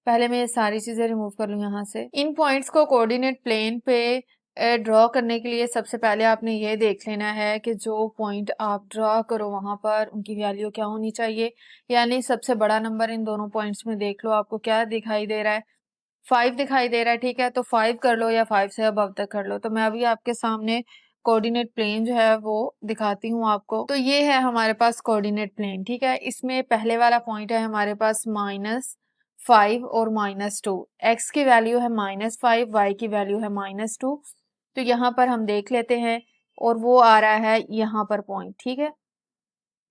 पहले मैं ये सारी चीजें रिमूव कर लूँ यहाँ से। इन पॉइंट्स को कोऑर्डिनेट प्लेन पे ड्रॉ करने के लिए सबसे पहले आपने ये देख लेना है कि जो पॉइंट आप ड्रॉ करो वहां पर उनकी वैल्यू क्या होनी चाहिए। यानी सबसे बड़ा नंबर इन दोनों पॉइंट्स में देख लो, आपको क्या दिखाई दे रहा है? 5 दिखाई दे रहा है, ठीक है। तो 5 कर लो या 5 से अबव तक कर लो। तो मैं अभी आपके सामने कोऑर्डिनेट प्लेन जो है वो दिखाती हूँ आपको। तो ये है हमारे पास कोऑर्डिनेट प्लेन, ठीक है। इसमें पहले वाला पॉइंट है हमारे पास -5 और -2। एक्स की वैल्यू है -5, वाई की वैल्यू है -2। तो यहाँ पर हम देख लेते हैं और वो आ रहा है यहाँ पर पॉइंट, ठीक है।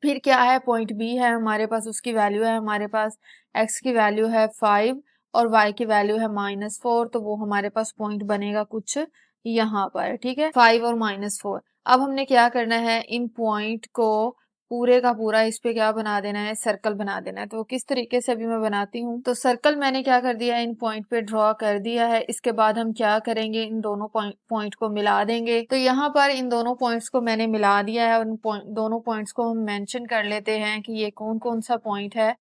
फिर क्या है? पॉइंट बी है हमारे पास, उसकी वैल्यू है हमारे पास, एक्स की वैल्यू है 5 और वाई की वैल्यू है -4। तो वो हमारे पास पॉइंट बनेगा कुछ यहाँ पर, ठीक है, 5 और -4। अब हमने क्या करना है? इन पॉइंट को पूरे का पूरा इस पे क्या बना देना है? सर्कल बना देना है। तो किस तरीके से अभी मैं बनाती हूँ, तो सर्कल मैंने क्या कर दिया है? इन पॉइंट पे ड्रॉ कर दिया है। इसके बाद हम क्या करेंगे? इन दोनों पॉइंट को मिला देंगे। तो यहाँ पर इन दोनों पॉइंट्स को मैंने मिला दिया है और इन दोनों पॉइंट्स को हम मेंशन कर लेते हैं कि ये कौन कौन सा पॉइंट है।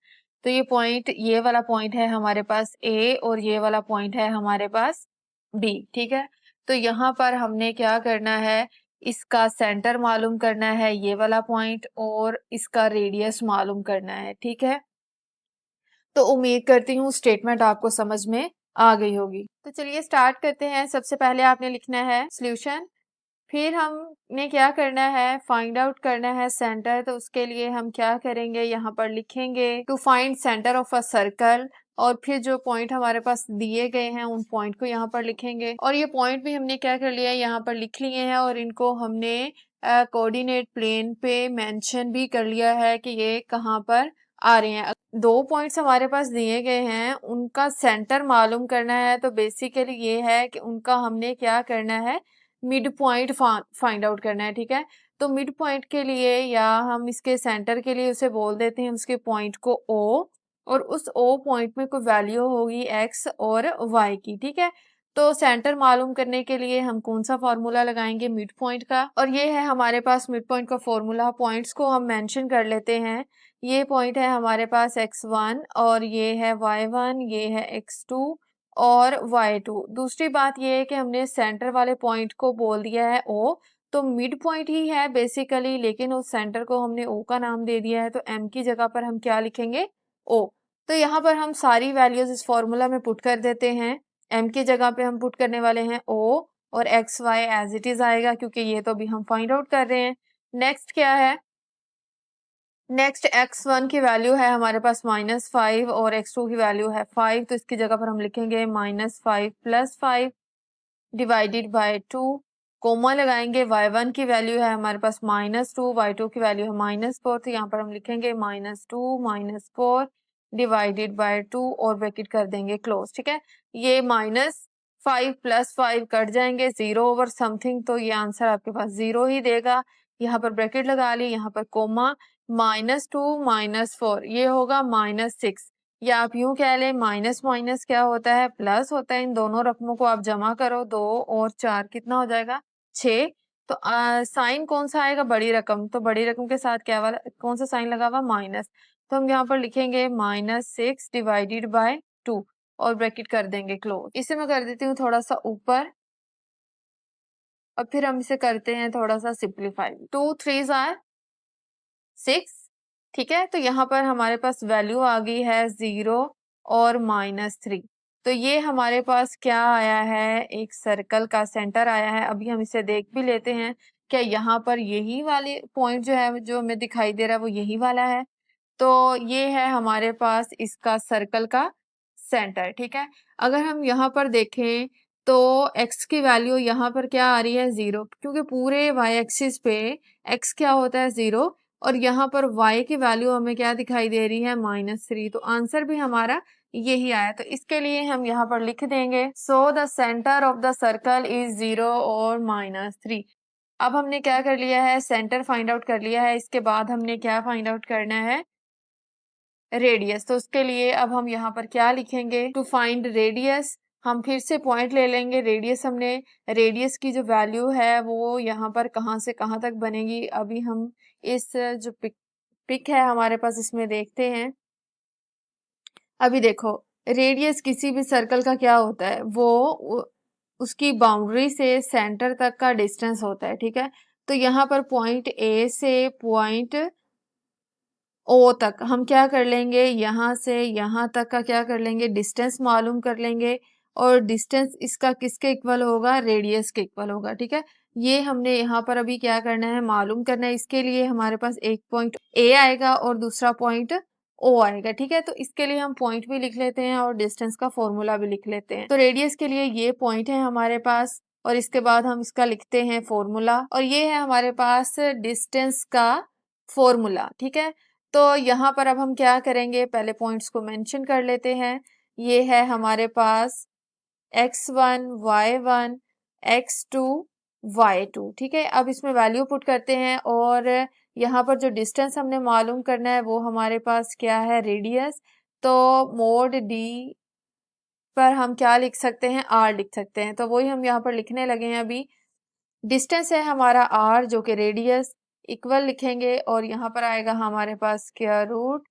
तो ये पॉइंट, ये वाला पॉइंट है हमारे पास ए और ये वाला पॉइंट है हमारे पास बी, ठीक है। तो यहाँ पर हमने क्या करना है? इसका सेंटर मालूम करना है ये वाला पॉइंट और इसका रेडियस मालूम करना है, ठीक है। तो उम्मीद करती हूँ स्टेटमेंट आपको समझ में आ गई होगी। तो चलिए स्टार्ट करते हैं। सबसे पहले आपने लिखना है सॉल्यूशन, फिर हमने क्या करना है? फाइंड आउट करना है सेंटर। तो उसके लिए हम क्या करेंगे? यहाँ पर लिखेंगे to find centre of a circle, और फिर जो पॉइंट हमारे पास दिए गए हैं उन पॉइंट को यहाँ पर लिखेंगे। और ये पॉइंट भी हमने क्या कर लिया है? यहाँ पर लिख लिए हैं और इनको हमने कोऑर्डिनेट प्लेन पे मेंशन भी कर लिया है कि ये कहाँ पर आ रहे हैं। दो पॉइंट्स हमारे पास दिए गए हैं, उनका सेंटर मालूम करना है। तो बेसिकली ये है कि उनका हमने क्या करना है? मिड पॉइंट फाइंड आउट करना है, ठीक है। तो मिड पॉइंट के लिए या हम इसके सेंटर के लिए उसे बोल देते हैं उसके पॉइंट को ओ, और उस ओ पॉइंट में कोई वैल्यू होगी एक्स और वाई की, ठीक है। तो सेंटर मालूम करने के लिए हम कौन सा फॉर्मूला लगाएंगे? मिड पॉइंट का। और ये है हमारे पास मिड पॉइंट का फॉर्मूला। पॉइंट्स को हम मेंशन कर लेते हैं। ये पॉइंट है हमारे पास x1 और ये है y1, ये है x2 और y2। दूसरी बात ये है कि हमने सेंटर वाले पॉइंट को बोल दिया है o, तो मिड पॉइंट ही है बेसिकली, लेकिन उस सेंटर को हमने o का नाम दे दिया है। तो m की जगह पर हम क्या लिखेंगे? o। तो यहाँ पर हम सारी वैल्यूज इस फॉर्मूला में पुट कर देते हैं। m की जगह पे हम पुट करने वाले हैं o और X Y as it is आएगा, क्योंकि ये तो अभी हम फाइंड आउट कर रहे हैं। नेक्स्ट क्या है, नेक्स्ट x1 की वैल्यू है हमारे पास -5 और x2 की वैल्यू है 5, तो इसकी जगह पर हम लिखेंगे -5 + 5 डिवाइडेड बाय 2, कोमा लगाएंगे। y1 की वैल्यू है हमारे पास -2, y2 की वैल्यू है -4, तो यहाँ पर हम लिखेंगे -2 - 4 डिवाइडेड बाय 2 और ब्रैकेट कर देंगे क्लोज। ठीक है, ये -5 + 5 कट जाएंगे 0 ओवर समथिंग, तो ये आंसर आपके पास 0 ही देगा। यहाँ पर ब्रैकेट लगा ली, यहाँ पर कोमा, -2 - 4 ये होगा -6, या आप यूं कह लें माइनस माइनस क्या होता है, प्लस होता है। इन दोनों रकमों को आप जमा करो, 2 और 4 कितना हो जाएगा, 6। तो साइन कौन सा आएगा, बड़ी रकम, तो बड़ी रकम के साथ क्या वाला, कौन सा साइन लगा हुआ, माइनस, तो हम यहाँ पर लिखेंगे -6 डिवाइडेड बाय 2 और ब्रैकेट कर देंगे क्लोज। इसे मैं कर देती हूँ थोड़ा सा ऊपर और फिर हम इसे करते हैं थोड़ा सा सिंप्लीफाई। 2 3 आर 6, ठीक है, तो यहाँ पर हमारे पास वैल्यू आ गई है 0 और -3। तो ये हमारे पास क्या आया है, एक सर्कल का सेंटर आया है। अभी हम इसे देख भी लेते हैं, क्या यहाँ पर यही वाले पॉइंट जो है, जो हमें दिखाई दे रहा है, वो यही वाला है। तो ये है हमारे पास इसका सर्कल का सेंटर। ठीक है, अगर हम यहाँ पर देखें तो x की वैल्यू यहाँ पर क्या आ रही है, 0, क्योंकि पूरे y एक्सिस पे x क्या होता है, 0, और यहाँ पर y की वैल्यू हमें क्या दिखाई दे रही है, -3, तो आंसर भी हमारा यही आया। तो इसके लिए हम यहाँ पर लिख देंगे, so the centre of the circle is 0 और -3। अब हमने क्या कर लिया है, सेंटर फाइंड आउट कर लिया है। इसके बाद हमने क्या फाइंड आउट करना है, रेडियस। तो उसके लिए अब हम यहाँ पर क्या लिखेंगे, टू फाइंड रेडियस। हम फिर से पॉइंट ले लेंगे, रेडियस हमने, रेडियस की जो वैल्यू है वो यहाँ पर कहाँ से कहाँ तक बनेगी, अभी हम इस जो पिक है हमारे पास इसमें देखते हैं। अभी देखो, रेडियस किसी भी सर्कल का क्या होता है, वो उसकी बाउंड्री से सेंटर तक का डिस्टेंस होता है। ठीक है, तो यहाँ पर पॉइंट ए से पॉइंट ओ तक हम क्या कर लेंगे, यहाँ से यहाँ तक का क्या कर लेंगे, डिस्टेंस मालूम कर लेंगे, और डिस्टेंस इसका किसके इक्वल होगा, रेडियस के इक्वल होगा। ठीक है, ये हमने यहाँ पर अभी क्या करना है, मालूम करना है। इसके लिए हमारे पास एक पॉइंट ए आएगा और दूसरा पॉइंट ओ आएगा। ठीक है, तो इसके लिए हम पॉइंट भी लिख लेते हैं और डिस्टेंस का फॉर्मूला भी लिख लेते हैं। तो रेडियस के लिए ये पॉइंट है हमारे पास, और इसके बाद हम इसका लिखते हैं फॉर्मूला, और ये है हमारे पास डिस्टेंस का फॉर्मूला। ठीक है, तो यहाँ पर अब हम क्या करेंगे, पहले पॉइंट्स को मेंशन कर लेते हैं। ये है हमारे पास x1 y1 x2 y2। ठीक है, अब इसमें वैल्यू पुट करते हैं, और यहाँ पर जो डिस्टेंस हमने मालूम करना है वो हमारे पास क्या है, रेडियस। तो मोड डी पर हम क्या लिख सकते हैं, r लिख सकते हैं, तो वही हम यहाँ पर लिखने लगे हैं। अभी डिस्टेंस है हमारा r, जो कि रेडियस, इक्वल लिखेंगे, और यहाँ पर आएगा हमारे पास स्क्वायर रूट,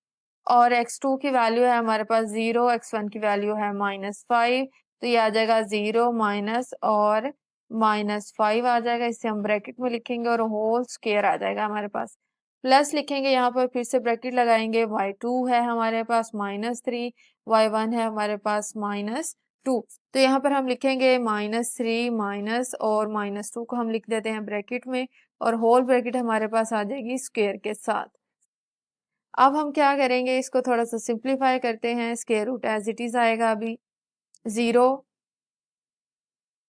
और x2 की वैल्यू है हमारे पास 0, x1 की वैल्यू है -5, तो ये आ जाएगा 0 माइनस और -5 आ जाएगा। इसे हम ब्रैकेट में लिखेंगे और होल स्क्वायर आ जाएगा हमारे पास, प्लस लिखेंगे, यहाँ पर फिर से ब्रैकेट लगाएंगे। y2 है हमारे पास -3, y1 है हमारे पास -2, तो यहाँ पर हम लिखेंगे -3 माइनस और -2 को हम लिख देते हैं ब्रैकेट में, और होल ब्रैकेट हमारे पास आ जाएगी स्क्वायर के साथ। अब हम क्या करेंगे, इसको थोड़ा सा सिंप्लीफाई करते हैं। Square root as it is आएगा, अभी 0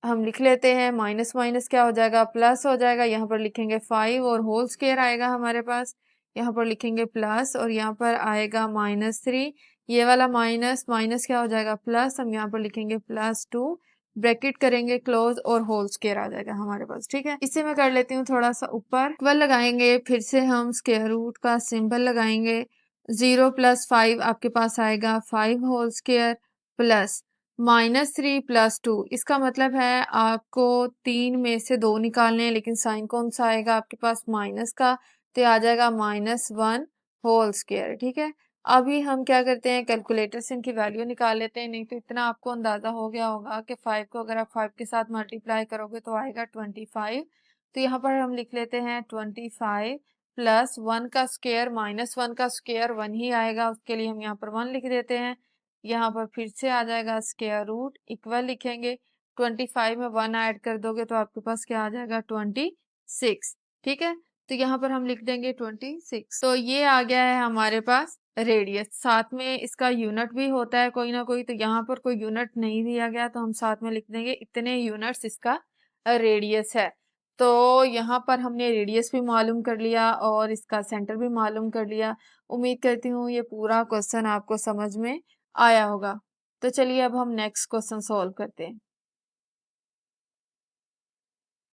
हम लिख लेते हैं, माइनस माइनस क्या हो जाएगा, प्लस हो जाएगा। यहाँ पर लिखेंगे 5 और होल स्क्वायर आएगा हमारे पास, यहाँ पर लिखेंगे प्लस, और यहाँ पर आएगा -3, ये वाला माइनस माइनस क्या हो जाएगा, प्लस, हम यहाँ पर लिखेंगे +2, ब्रैकेट करेंगे क्लोज, और होल स्क्वायर आ जाएगा हमारे पास। ठीक है, इसे मैं कर लेती हूँ थोड़ा सा ऊपर, इक्वल लगाएंगे, फिर से हम स्क्वायर रूट का सिंबल लगाएंगे। 0 + 5 आपके पास आएगा 5 होल स्क्वायर प्लस -3 + 2, इसका मतलब है आपको 3 में से 2 निकालने हैं, लेकिन साइन कौन सा आएगा आपके पास, माइनस का, तो आ जाएगा -1 होल स्क्वायर। ठीक है, अभी हम क्या करते हैं, कैलकुलेटर से इनकी वैल्यू निकाल लेते हैं। नहीं तो इतना आपको अंदाजा हो गया होगा कि 5 को अगर आप 5 के साथ मल्टीप्लाई करोगे तो आएगा 25। तो यहाँ पर हम लिख लेते हैं 25 प्लस 1 का स्क्वायर माइनस 1 का स्क्वायर 1 ही आएगा, उसके लिए हम यहाँ पर 1 लिख देते हैं। यहाँ पर फिर से आ जाएगा स्क्वायर रूट, इक्वल लिखेंगे, 25 में 1 ऐड कर दोगे तो आपके पास क्या आ जाएगा 26। ठीक है, तो यहाँ पर हम लिख देंगे 26। तो ये आ गया है हमारे पास रेडियस। साथ में इसका यूनिट भी होता है कोई ना कोई, तो यहाँ पर कोई यूनिट नहीं दिया गया तो हम साथ में लिख देंगे इतने यूनिट्स इसका रेडियस है। तो यहाँ पर हमने रेडियस भी मालूम कर लिया और इसका सेंटर भी मालूम कर लिया। उम्मीद करती हूँ ये पूरा क्वेश्चन आपको समझ में आया होगा। तो चलिए अब हम नेक्स्ट क्वेश्चन सॉल्व करते हैं।